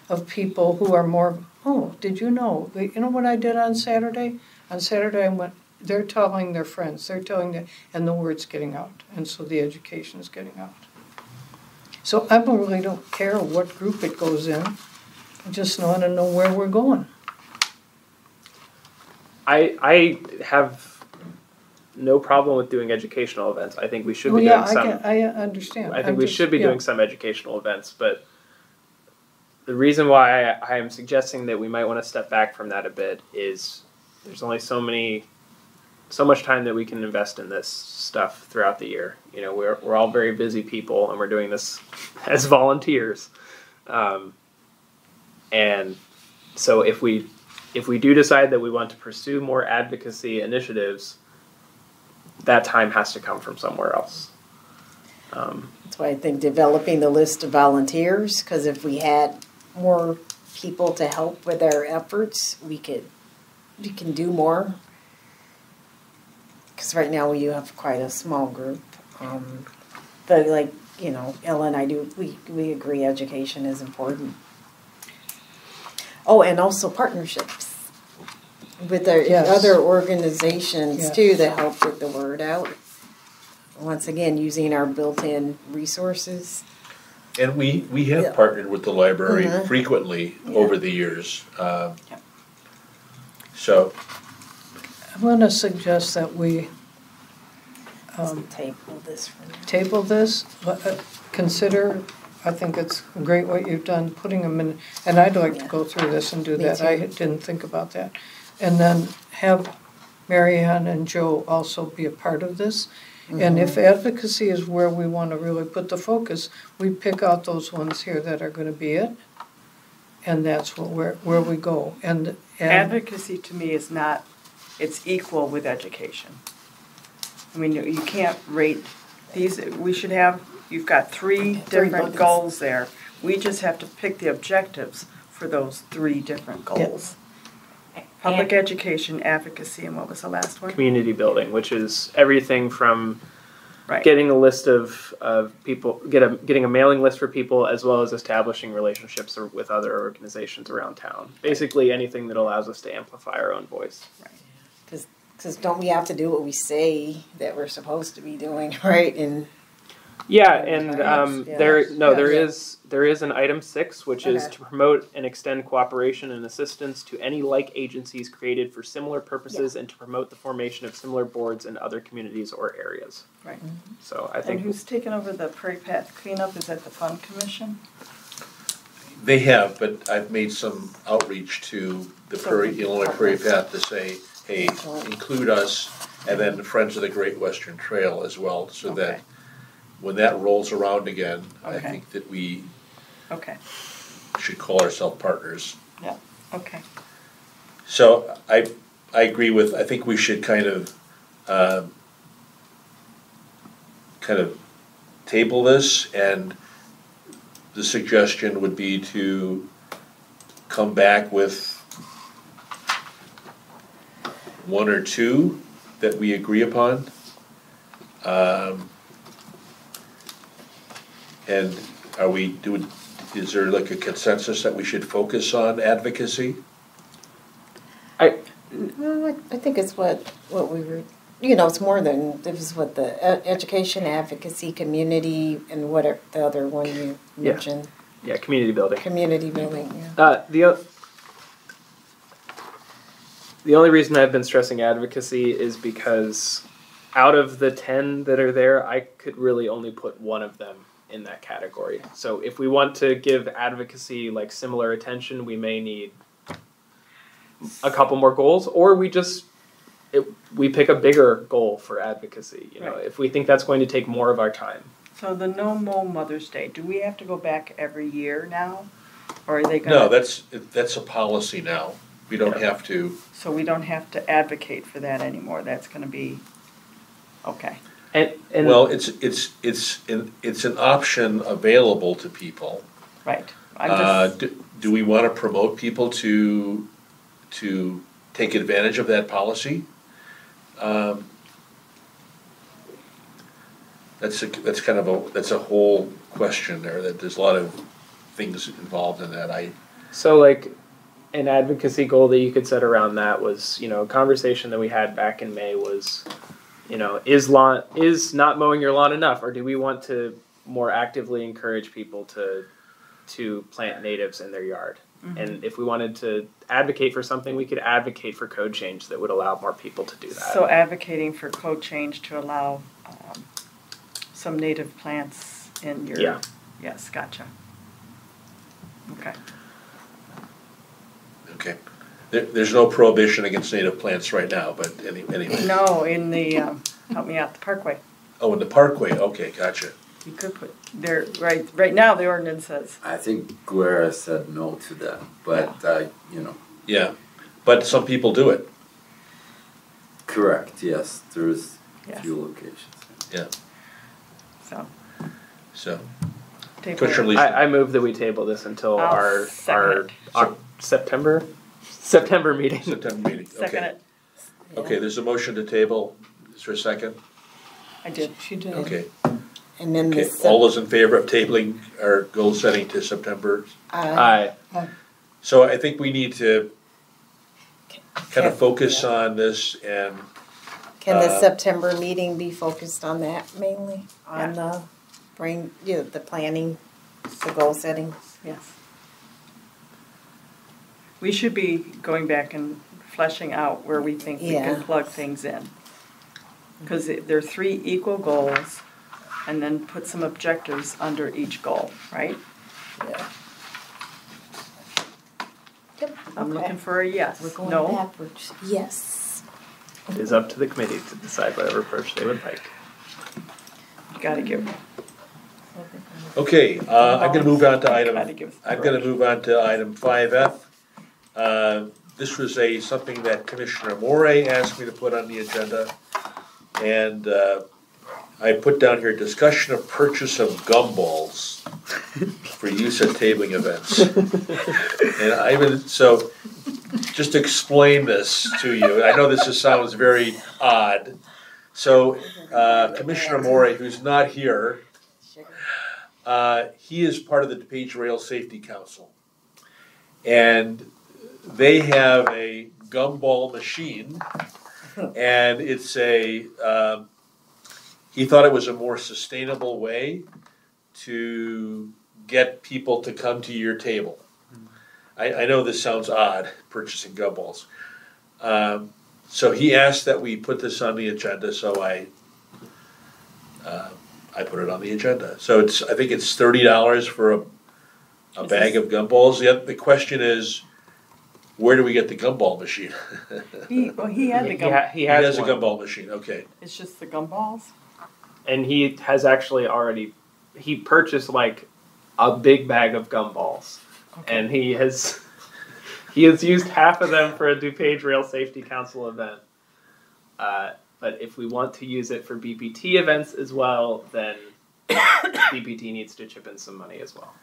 of people who are more. Oh, did you know? You know what I did on Saturday? On Saturday I went they're telling their friends, they're telling them, and the word's getting out, and so the education is getting out. So I really don't care what group it goes in, I just want to know where we're going. I have no problem with doing educational events. I think we should be yeah, doing some. I understand. I think we should be doing some educational events, but the reason why I am suggesting that we might want to step back from that a bit is there's only so much time that we can invest in this stuff throughout the year. You know, we're all very busy people, and we're doing this as volunteers. And so if we do decide that we want to pursue more advocacy initiatives, that time has to come from somewhere else. That's why I think developing the list of volunteers, because if we had more people to help with our efforts, we can do more. Because right now we have quite a small group. But like, you know, Ella and I we agree education is important. Oh, and also partnerships with our other organizations too that help get the word out. Once again, using our built-in resources. And we have partnered with the library frequently over the years. So I'm going to suggest that we table this, consider, I think it's great what you've done, putting them in, and I'd like to go through this and do that. I didn't think about that. And then have Marianne and Joe also be a part of this. And if advocacy is where we want to really put the focus, we pick out those ones here that are going to be it, and that's where we go. And advocacy to me is not, it's equal with education. I mean, you can't rate these, you've got three different goals there. We just have to pick the objectives for those three different goals. Public education, advocacy, and what was the last one? Community building, which is everything from getting a list of people, getting a mailing list for people, as well as establishing relationships with other organizations around town. Basically anything that allows us to amplify our own voice. Right. Because don't we have to do what we say that we're supposed to be doing, right? And there is an item 6, which is to promote and extend cooperation and assistance to any like agencies created for similar purposes and to promote the formation of similar boards in other communities or areas. Right. So I think. And who's taken over the Prairie Path cleanup? Is that the Fund Commission? they have, but I've made some outreach to the Illinois Prairie Path to say, hey, include us, and then Friends of the Great Western Trail as well, so that when that rolls around again, I think that we should call ourselves partners. Yeah, okay. So I agree with, I think we should kind of table this, and the suggestion would be to come back with one or two that we agree upon. And is there like a consensus that we should focus on advocacy? Well, I think it's what we were, it's more than, it was what the education, advocacy, community, and what the other one you mentioned. Yeah, community building. Community building, yeah. The only reason I've been stressing advocacy is because out of the 10 that are there, I could really only put one of them in that category. So if we want to give advocacy like similar attention, we may need a couple more goals, or we pick a bigger goal for advocacy. If we think that's going to take more of our time. So the No Mo Mother's Day, do we have to go back every year now, or are they going? No, that's a policy now. We don't have to. So we don't have to advocate for that anymore. That's going to be okay. And well, it's an option available to people. Right. Do we want to promote people to take advantage of that policy? That's a whole question there. That there's a lot of things involved in that. an advocacy goal that you could set around that was, a conversation that we had back in May was, is not mowing your lawn enough, or do we want to more actively encourage people to plant natives in their yard? Mm-hmm. And if we wanted to advocate for something, we could advocate for code change that would allow more people to do that. So advocating for code change to allow some native plants in your... Yeah. Yes, gotcha. Okay. Okay. There's no prohibition against native plants right now, but anyway. No, in the, help me out, the Parkway. Oh, in the Parkway, okay, gotcha. You could put there, right now the ordinance says. I think Guerra said no to that, but, Yeah, but some people do it. Correct, yes, there's Yes. a few locations. Yeah, So. Table Commissioner it. Leishman. I move that we table this until I'll our second September meeting. September meeting, Second okay. it. Okay, there's a motion to table. Is there a second? I did. She did. Okay. And then Okay, the all those in favor of tabling our goal setting to September? Aye. So I think we need to kind of focus on this and, Can the September meeting be focused on that mainly? On the the planning, the goal setting? Yes. We should be going back and fleshing out where we think we Yeah. can plug things in. Because there are 3 equal goals, and then put some objectives under each goal, right? Yeah. Yep. I'm looking for a yes. We're going No? backwards. Yes. It is up to the committee to decide whatever approach they would like. Gotta give. okay, I'm gonna move on to Gotta give I'm gonna move on to item 5F. This was something that Commissioner Morey asked me to put on the agenda. And I put down here, discussion of purchase of gumballs for use at tabling events. And so just to explain this to you, I know this sounds very odd. So Commissioner Morey, who's not here, he is part of the DuPage Rail Safety Council. And they have a gumball machine, and it's he thought it was a more sustainable way to get people to come to your table. I know this sounds odd, purchasing gumballs. So he asked that we put this on the agenda, so I put it on the agenda. So I think it's $30 for a bag of gumballs. The question is, where do we get the gumball machine? He had the gum. He has a one. gumball machine, okay. It's just the gumballs? And he has actually he purchased like a big bag of gumballs. Okay. And he has used half of them for a DuPage Rail Safety Council event. But if we want to use it for BPT events as well, then BPT needs to chip in some money as well.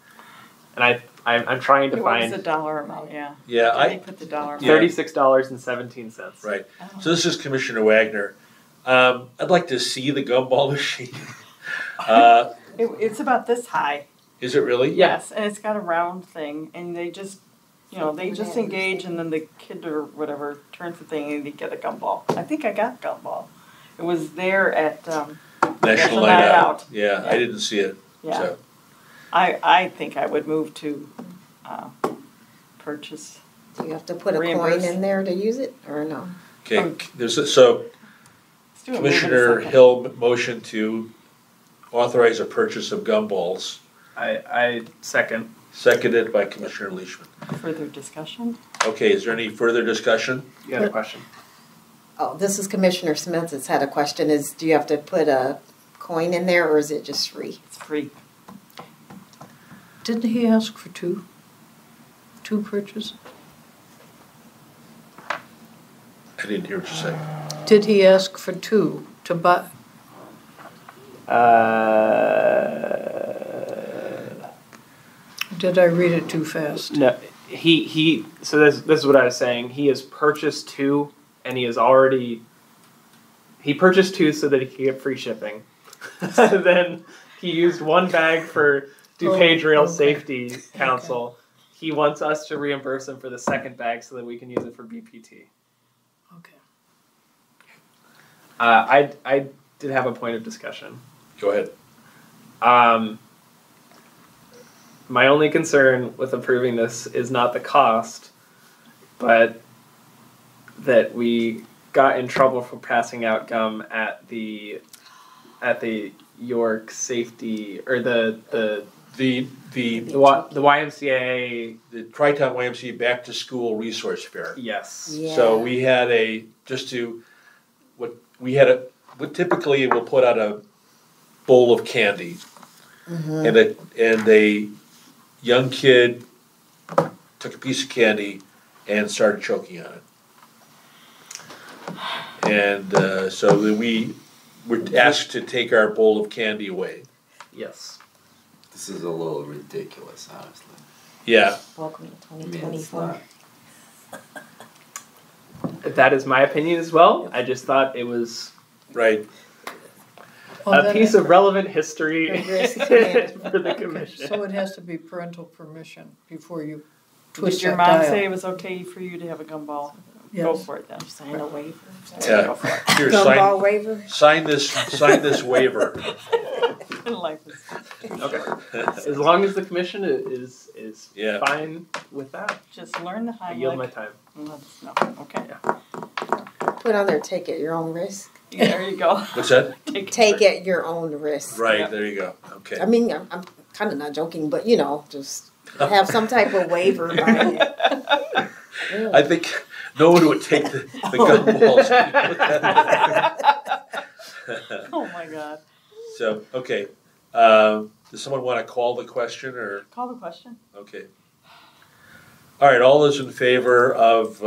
And I'm trying to What was find the dollar amount, yeah? Yeah, Did they put the dollar amount? $36.17. Right. So this is Commissioner Wagner. I'd like to see the gumball machine. It's about this high. Is it really? Yes, and it's got a round thing, and they just engage, and then the kid or whatever turns the thing, and they get a gumball. I think I got a gumball. It was there at National Night Out. Yeah, I didn't see it. Yeah. So. I think I would move to purchase. Do you have to put a Reimburse. coin in there to use it, or no? Okay, Let's do a move in a Commissioner second. Hill motion to authorize a purchase of gumballs, I second. seconded by Commissioner Leishman. Further discussion? Okay, is there any further discussion? You had a question? Oh, this is Commissioner Smith that's had a question, do you have to put a coin in there, or is it just free? It's free. Didn't he ask for two? Two purchases? I didn't hear what you said. Did he ask for two to buy? Did I read it too fast? No, he. So this is what I was saying. He has purchased 2, and he purchased 2 so that he could get free shipping. Then he used 1 bag for DuPage Rail Safety Council. he wants us to reimburse him for the second bag so that we can use it for BPT. Okay. I did have a point of discussion. Go ahead. My only concern with approving this is not the cost, but that we got in trouble for passing out gum at the York Safety or the YMCA. The Tri-Town YMCA Back to School Resource Fair. Yes. Yeah. So we had what typically we'll put out a bowl of candy, and a young kid took a piece of candy and started choking on it, and so then we were asked to take our bowl of candy away. Yes. This is a little ridiculous, honestly. Yeah. Welcome to I mean, it's 2024. not. That is my opinion as well. I just thought it was Right. Well, a piece of relevant history A risk for the commission. So it has to be parental permission before you Did twist your that mom dial. say it was okay for you to have a gumball? Go Yes. for it then. Sign a waiver. Yeah. Go for it. Here, Gumball waiver. sign this waiver. Life is. Okay. As long as the commission is Yeah. fine with that, Just learn the I yield my Heimlich time. and let us know. Okay. Put on there, take at your own risk. Yeah, there you go. What's that? Take at your own risk. Right, Yeah. there you go. Okay. I mean, I'm kind of not joking, but just have some type of waiver by it. I think no one would take the gumballs. Oh my God. So, okay. Does someone want to call the question or? Call the question. Okay. All right, all those in favor of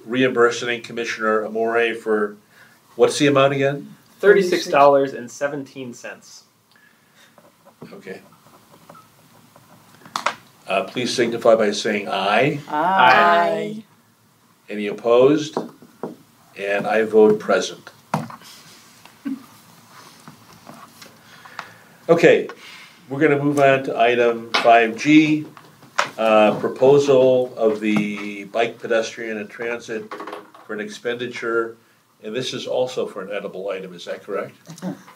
reimbursing Commissioner Amore for, what's the amount again? $36.17. Okay. Please signify by saying aye. Aye. Any opposed? And I vote present. Okay, we're going to move on to item 5G, proposal of the bike, pedestrian, and transit for an expenditure, and this is also for an edible item, is that correct?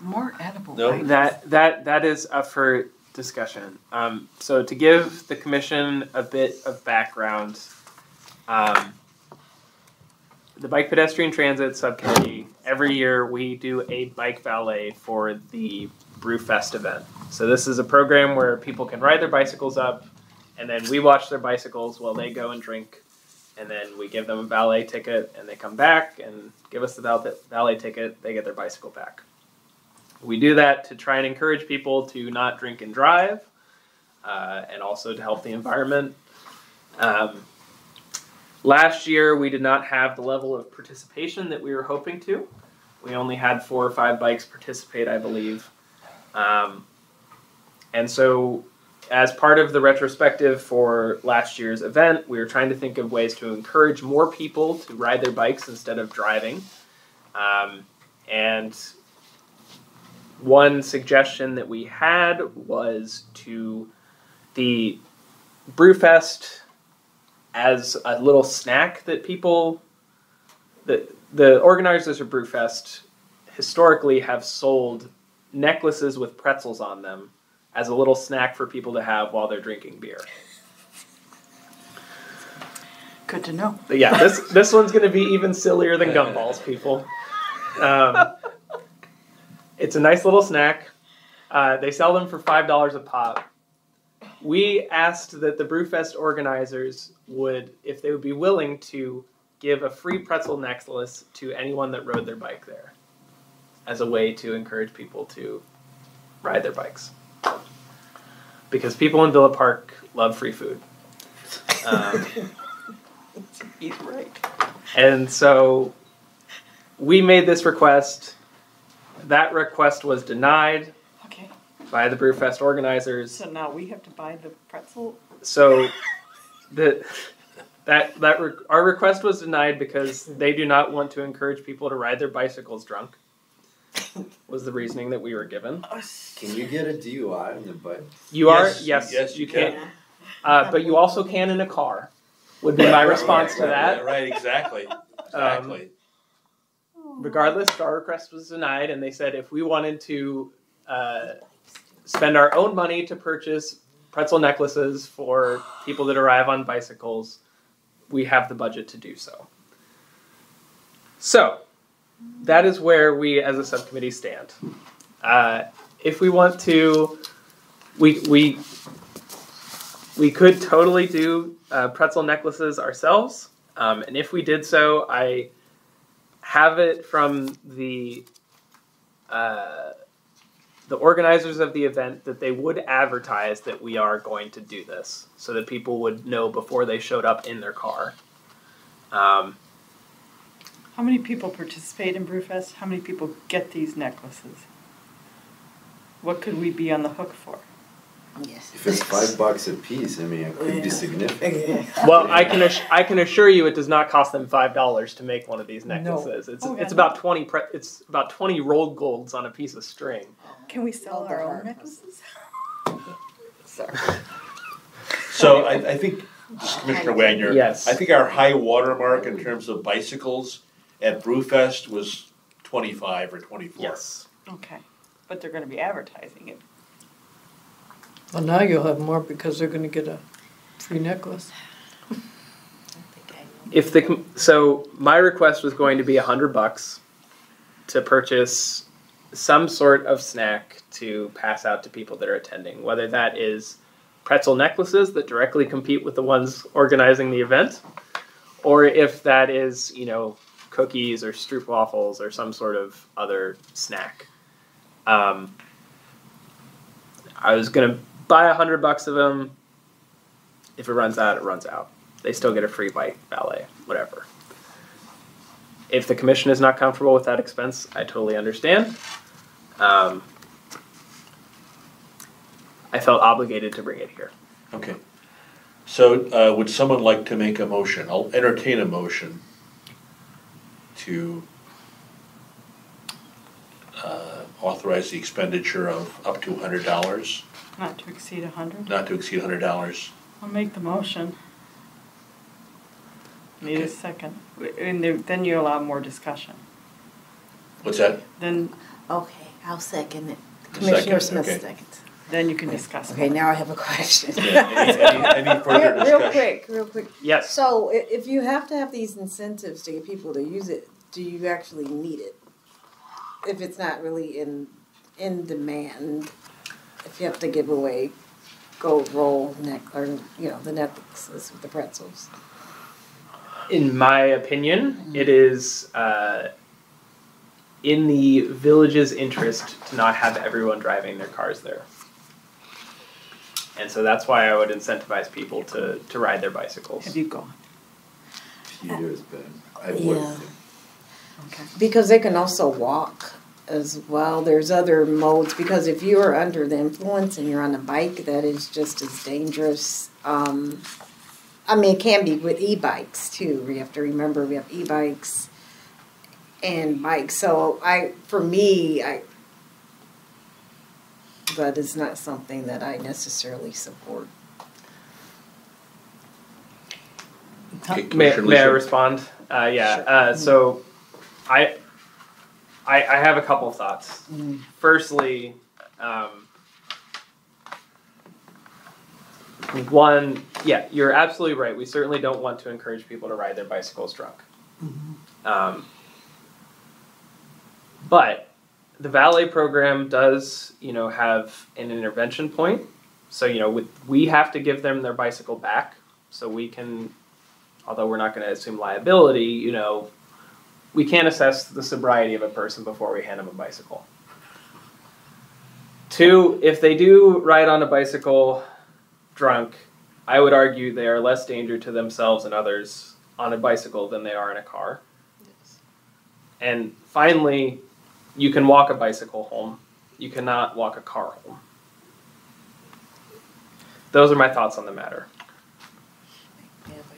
More edible. No. items. That is up for discussion. So to give the commission a bit of background, the Bike Pedestrian Transit Subcommittee, every year we do a bike valet for the Brewfest event. So this is a program where people can ride their bicycles up, and then we watch their bicycles while they go and drink, and then we give them a valet ticket, and they come back and give us the valet ticket, they get their bicycle back. We do that to try and encourage people to not drink and drive, and also to help the environment. Last year, we did not have the level of participation that we were hoping to. We only had 4 or 5 bikes participate, I believe. And so, as part of the retrospective for last year's event, we were trying to think of ways to encourage more people to ride their bikes instead of driving. And one suggestion that we had was to the Brewfest as a little snack that people, the organizers of Brewfest historically have sold necklaces with pretzels on them as a little snack for people to have while they're drinking beer. Good to know. But yeah, this one's going to be even sillier than gumballs, people. It's a nice little snack. They sell them for $5 a pop. We asked that the Brewfest organizers would, if they would be willing to give a free pretzel necklace to anyone that rode their bike there as a way to encourage people to ride their bikes. Because people in Villa Park love free food. He's right. And so we made this request. That request was denied Okay. by the Brewfest organizers. So now we have to buy the pretzel. So our request was denied because they do not want to encourage people to ride their bicycles drunk. Was the reasoning that we were given. Can you get a DUI on the bike? You are Yes, yes, yes, you you can. can. But you also can in a car, would be my response to that. Right, exactly. Exactly. Regardless, our request was denied, and they said if we wanted to spend our own money to purchase pretzel necklaces for people that arrive on bicycles, we have the budget to do so. So, that is where we as a subcommittee stand. If we want to, we could totally do pretzel necklaces ourselves, and if we did so, I have it from the organizers of the event that they would advertise that we are going to do this, so that people would know before they showed up in their car. How many people participate in Brewfest? How many people get these necklaces? What could we be on the hook for? Yes. If it's $5 a piece, I mean, it could be significant. Well, I can assure you, it does not cost them $5 to make one of these necklaces. Oh, yeah. It's about 20 rolled golds on a piece of string. Can we sell our own necklaces? Sorry. So I think, Commissioner Wagner, Yes. I think our high watermark in terms of bicycles at Brewfest was 25 or 24. Yes. Okay, but they're going to be advertising it. Well, now you'll have more because they're gonna get a free necklace. So my request was going to be $100 to purchase some sort of snack to pass out to people that are attending, whether that is pretzel necklaces that directly compete with the ones organizing the event, or if that is, cookies or stroopwafels or some sort of other snack. I was gonna buy $100 of them. If it runs out, it runs out. They still get a free bike, valet, whatever. If the commission is not comfortable with that expense, I totally understand. I felt obligated to bring it here. Okay. So would someone like to make a motion? I'll entertain a motion to authorize the expenditure of up to $100, Not to exceed 100? not to exceed $100. I'll make the motion. Need a second. And then you allow more discussion. What's that? Then Okay, I'll second it. A Commissioner second, Smith okay. seconds. you can discuss. Okay, now I have a question. Yeah, any further discussion? Real quick. Yes. So if you have to have these incentives to get people to use it, do you actually need it? If it's not really in demand, if you have to give away gold roll the necklaces with the pretzels. In my opinion, it is in the village's interest to not have everyone driving their cars there. And so that's why I would incentivize people to ride their bicycles. Have you gone? A few years back. I Yeah. worked there. Okay. Because they can also walk as well. There's other modes, because if you are under the influence and you're on a bike, that is just as dangerous. It can be with e-bikes too. We have to remember we have e-bikes and bikes. So that is not something that I necessarily support. Okay, May Commissioner I Lisa? respond? So I have a couple thoughts. Firstly, one, you're absolutely right. We certainly don't want to encourage people to ride their bicycles drunk. But the valet program does, have an intervention point. So, we have to give them their bicycle back so we can, although we're not going to assume liability, we can't assess the sobriety of a person before we hand them a bicycle. Two, if they do ride on a bicycle drunk, I would argue they are less danger to themselves and others on a bicycle than they are in a car. Yes. And finally, you can walk a bicycle home. You cannot walk a car home. Those are my thoughts on the matter.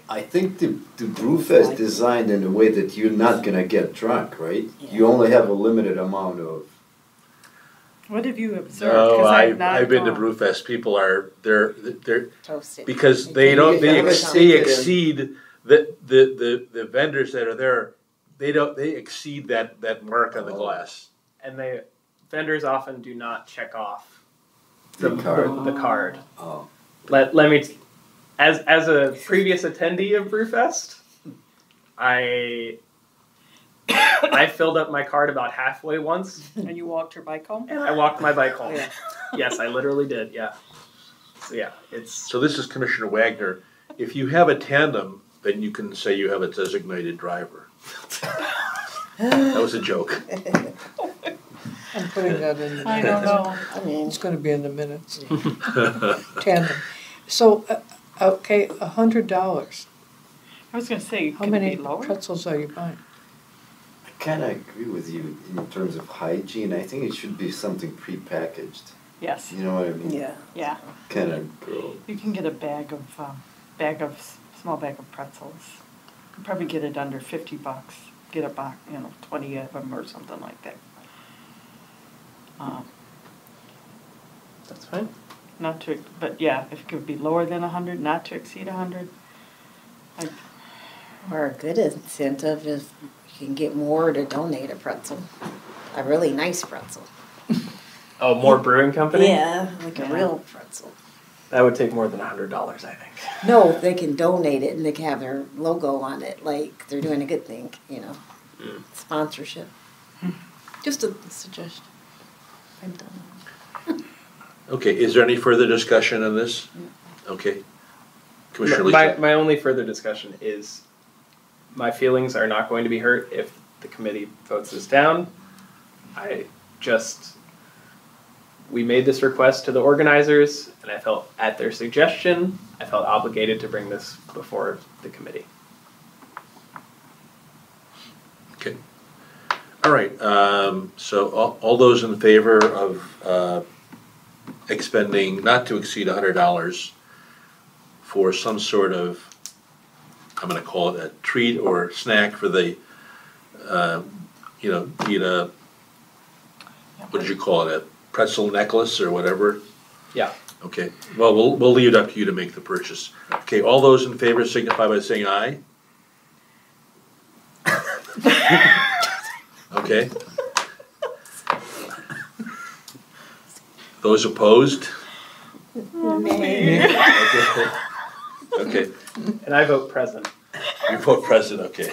I think the Brewfest designed in a way that you're not gonna get drunk, right? Yeah. You only have a limited amount of What have you observed? No, 'Cause I've I've been to gone. Brewfest. People are they're Toasted. because they exceed the vendors that are there. They exceed that mark on the glass. And vendors often do not check off The card. the card. Oh. Let me, as a previous attendee of Brewfest, I filled up my card about halfway once, And you walked your bike home? and I walked my bike home. Yeah. Yes, I literally did. Yeah. So yeah, it's So this is Commissioner Wagner. If you have a tandem, then you can say you have a designated driver. That was a joke. I'm putting that in the minutes. I don't know. I mean, It's gonna be in the minutes. Tandem. So, okay, $100. I was gonna say, How could it many be lower? pretzels are you buying? I kind of agree with you in terms of hygiene. I think it should be something prepackaged. Yes, You know what I mean? yeah. yeah. Kind of grow. You can get a small bag of pretzels. You can probably get it under $50. Get a box, 20 of them or something like that. that's fine. Not to, but yeah, if it could be lower than 100, not to exceed 100. Or a good incentive if you can get more to donate a pretzel. A really nice pretzel. Oh, more brewing company? Yeah, like a Yeah. real pretzel. That would take more than $100, I think. No, they can donate it and they can have their logo on it, like they're doing a good thing, Sponsorship. Just a suggestion. I'm done. Okay, is there any further discussion on this? Okay. Commissioner My, Lisa. my only further discussion is my feelings are not going to be hurt if the committee votes this down. We made this request to the organizers, and I felt at their suggestion, I felt obligated to bring this before the committee. Okay. All right, so all those in favor of expending not to exceed $100 for some sort of, I'm gonna call it a treat or snack for the, eat a, what did you call it, a pretzel necklace or whatever? Yeah. Okay, well, we'll leave it up to you to make the purchase. Okay, all those in favor signify by saying aye. Okay. Those opposed? Okay. Okay, And I vote present. you vote present, okay.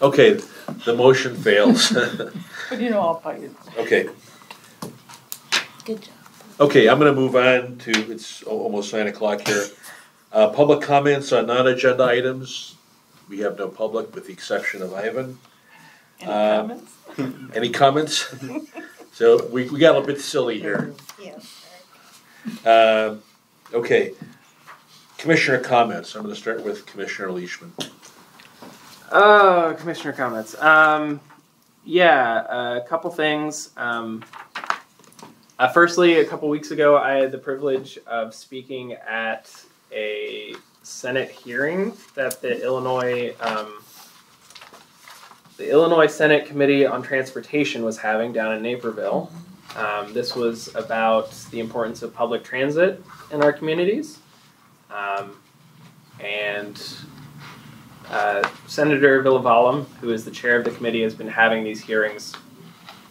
Okay, the motion fails. But I'll buy it. Okay, Good job. okay, I'm gonna move on to, it's almost 9 o'clock here. Public comments on non-agenda items. We have no public with the exception of Ivan. Any comments? Any comments? So we got a bit silly here. Yes. Okay, commissioner comments. I'm gonna start with Commissioner Leishman. Commissioner comments. A couple things. Firstly, a couple weeks ago, I had the privilege of speaking at a Senate hearing that the Illinois Senate Committee on Transportation was having down in Naperville. This was about the importance of public transit in our communities. Senator Villavalum, who is the chair of the committee, has been having these hearings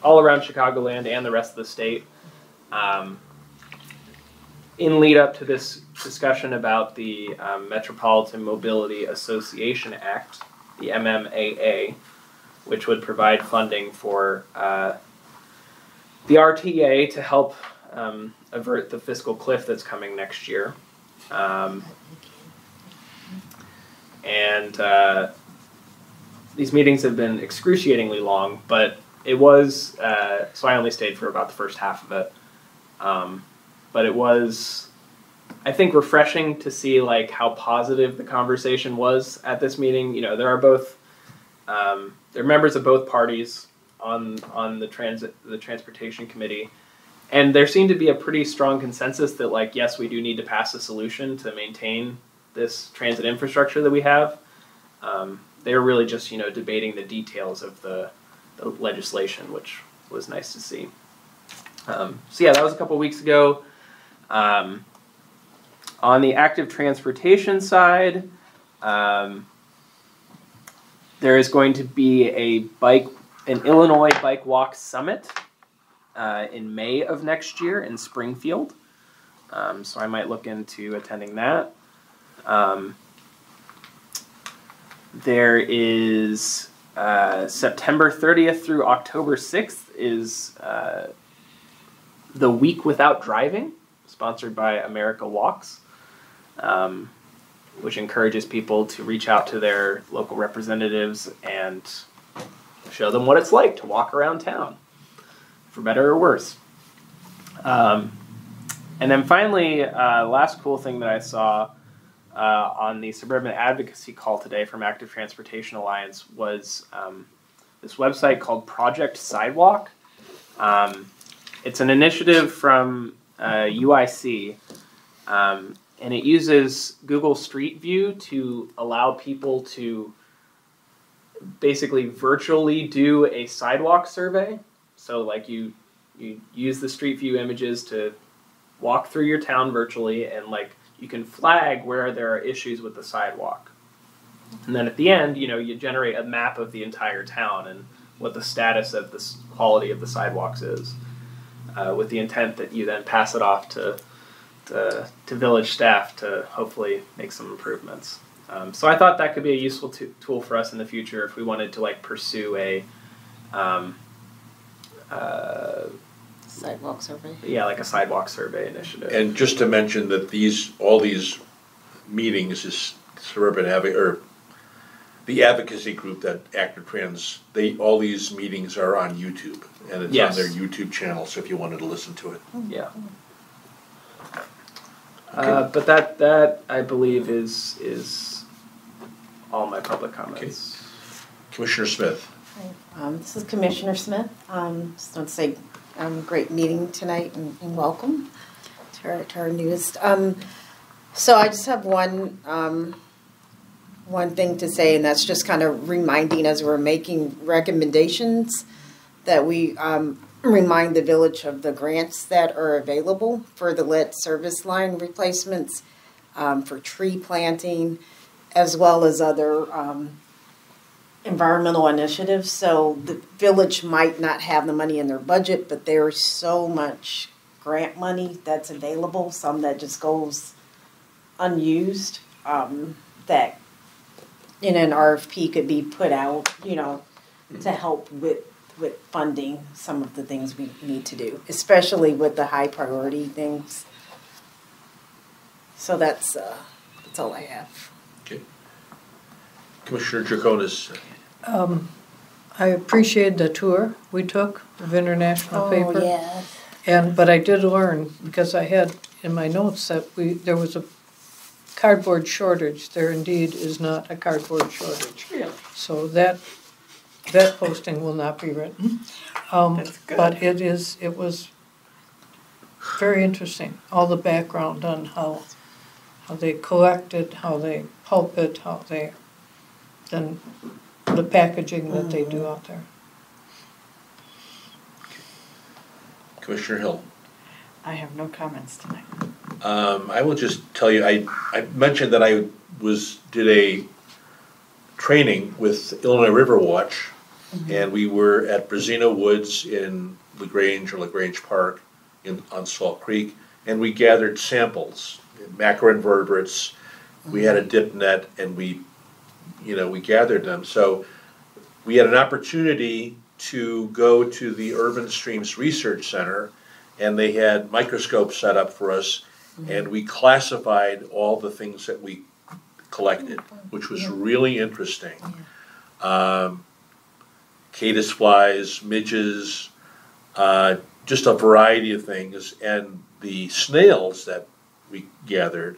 all around Chicagoland and the rest of the state in lead up to this discussion about the Metropolitan Mobility Association Act, the MMAA, which would provide funding for the RTA to help avert the fiscal cliff that's coming next year. These meetings have been excruciatingly long, but it was, so I only stayed for about the first half of it. But it was, I think, refreshing to see how positive the conversation was at this meeting. There are there are members of both parties on the transportation committee, and there seemed to be a pretty strong consensus that yes, we do need to pass a solution to maintain this transit infrastructure that we have. They were really just debating the details of the legislation, which was nice to see. So yeah, that was a couple weeks ago. On the active transportation side, there is going to be an Illinois Bike Walk Summit in May of next year in Springfield. So I might look into attending that. There is September 30th through October 6th is the Week Without Driving, sponsored by America Walks, which encourages people to reach out to their local representatives and show them what it's like to walk around town, for better or worse. And then finally, last cool thing that I saw on the Suburban Advocacy call today from Active Transportation Alliance was this website called Project Sidewalk. It's an initiative from UIC, and it uses Google Street View to allow people to basically virtually do a sidewalk survey. So like you use the Street View images to walk through your town virtually, and like you can flag where there are issues with the sidewalk. And then at the end, you generate a map of the entire town and what the status of the quality of the sidewalks is, with the intent that you then pass it off to village staff to hopefully make some improvements. So I thought that could be a useful tool for us in the future if we wanted to pursue a Sidewalk survey. Yeah, like a sidewalk survey initiative. And just to mention that all these meetings is Suburban or the advocacy group that Active Trans, all these meetings are on YouTube, and it's on their YouTube channel, so if you wanted to listen to it. Yeah. Okay. But that I believe is all my public comments. Okay. Commissioner Smith. This is Commissioner Smith. Just want to say great meeting tonight and welcome to our newest. So I just have one thing to say, and that's just kind of reminding as we're making recommendations that we remind the village of the grants that are available for the lead service line replacements, for tree planting, as well as other environmental initiatives. So the village might not have the money in their budget, but there's so much grant money that's available, some that just goes unused, that in an RFP could be put out, to help with funding some of the things we need to do, especially with the high priority things. So that's all I have. Okay. Commissioner Draconis. I appreciate the tour we took of International Paper. Yeah. But I did learn, because I had in my notes that there was a cardboard shortage. There indeed is not a cardboard shortage. Really? So that posting will not be written. That's good. But it was very interesting. All the background on how they collect it, how they pulp it, then the packaging that they do out there. Commissioner Hill. I have no comments tonight. I will just tell you, I mentioned that I did a training with Illinois River Watch, and we were at Brazino Woods in LaGrange Park on Salt Creek, and we gathered samples, macroinvertebrates. We had a dip net, and we gathered them. So we had an opportunity to go to the Urban Streams Research Center, and they had microscopes set up for us, and we classified all the things that we collected, which was really interesting. Caddis flies, midges, just a variety of things. And the snails that we gathered,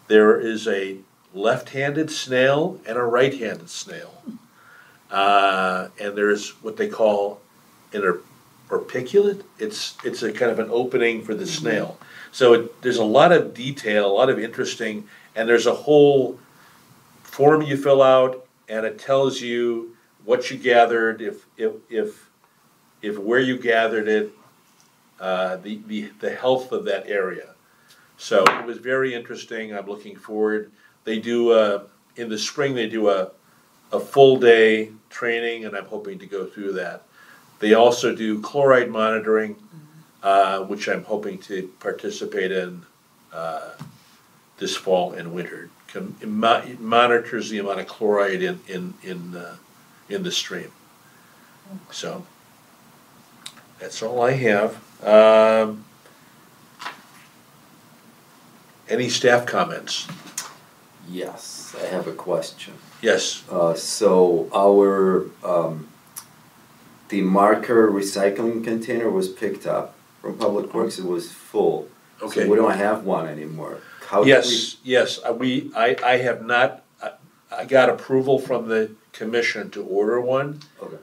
there is a left-handed snail and a right-handed snail. And there's what they call an orbiculate. It's a kind of an opening for the snail. So there's a lot of detail, a lot of interesting, and there's a whole form you fill out, and it tells you what you gathered, if where you gathered it, the health of that area. So it was very interesting. I'm looking forward. They do, in the spring, they do a full day training, and I'm hoping to go through that. They also do chloride monitoring, which I'm hoping to participate in this fall and winter. It monitors the amount of chloride in the stream. So that's all I have. Any staff comments? Yes, I have a question. Yes. So our, the marker recycling container was picked up from Public Works, it was full. Okay. So we don't have one anymore. How do Yes, yes, I have not, I got approval from the commission to order one, Okay.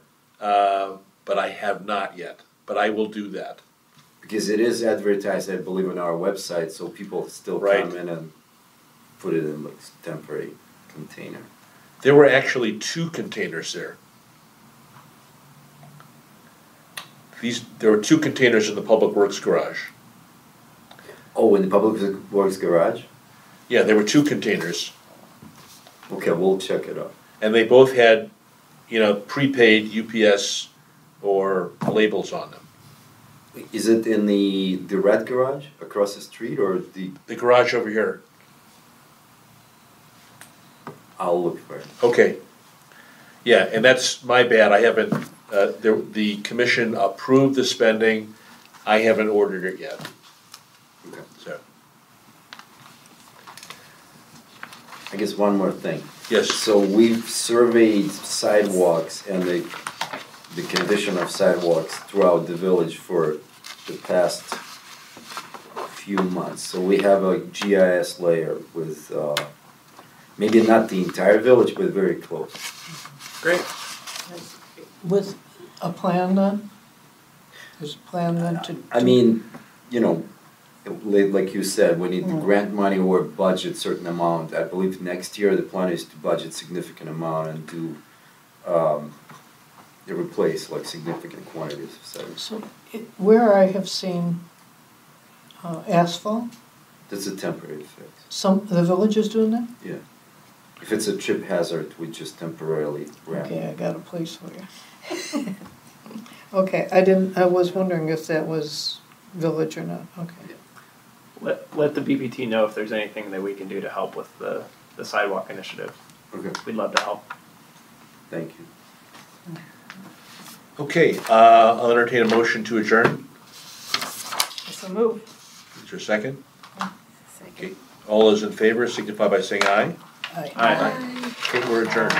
but I have not yet, but I will do that. Because it is advertised, I believe, on our website, so people still Right. come in and put it in like temporary container. There were actually 2 containers there. There were 2 containers in the Public Works garage. Oh, in the Public Works garage? Yeah, there were 2 containers, Okay, we'll check it out. and they both had, prepaid UPS or labels on them. Is it in the red garage across the street or The garage over here. I'll look for it. Okay. Yeah, and that's my bad, I haven't, the commission approved the spending, I haven't ordered it yet, Okay. so, I guess one more thing. yes. So we've surveyed sidewalks and the condition of sidewalks throughout the village for the past few months. So we have a GIS layer with, maybe not the entire village, but very close. Great. With a plan then? There's a plan then to? I mean, like you said, we need the grant money or budget certain amount. I believe next year the plan is to budget significant amount and do, replace like significant quantities of sidewalks. So where I have seen asphalt, That's a temporary fix. the village is doing that? Yeah. If it's a trip hazard, we just temporarily ramp. Okay, I got a place for you. Okay, I was wondering if that was village or not, okay. Let the BPT know if there's anything that we can do to help with the sidewalk initiative. Okay, We'd love to help. thank you. Okay, I'll entertain a motion to adjourn. So move. Is there a second? Okay, all those in favor signify by saying aye. Aye. Aye. Okay, we're adjourned.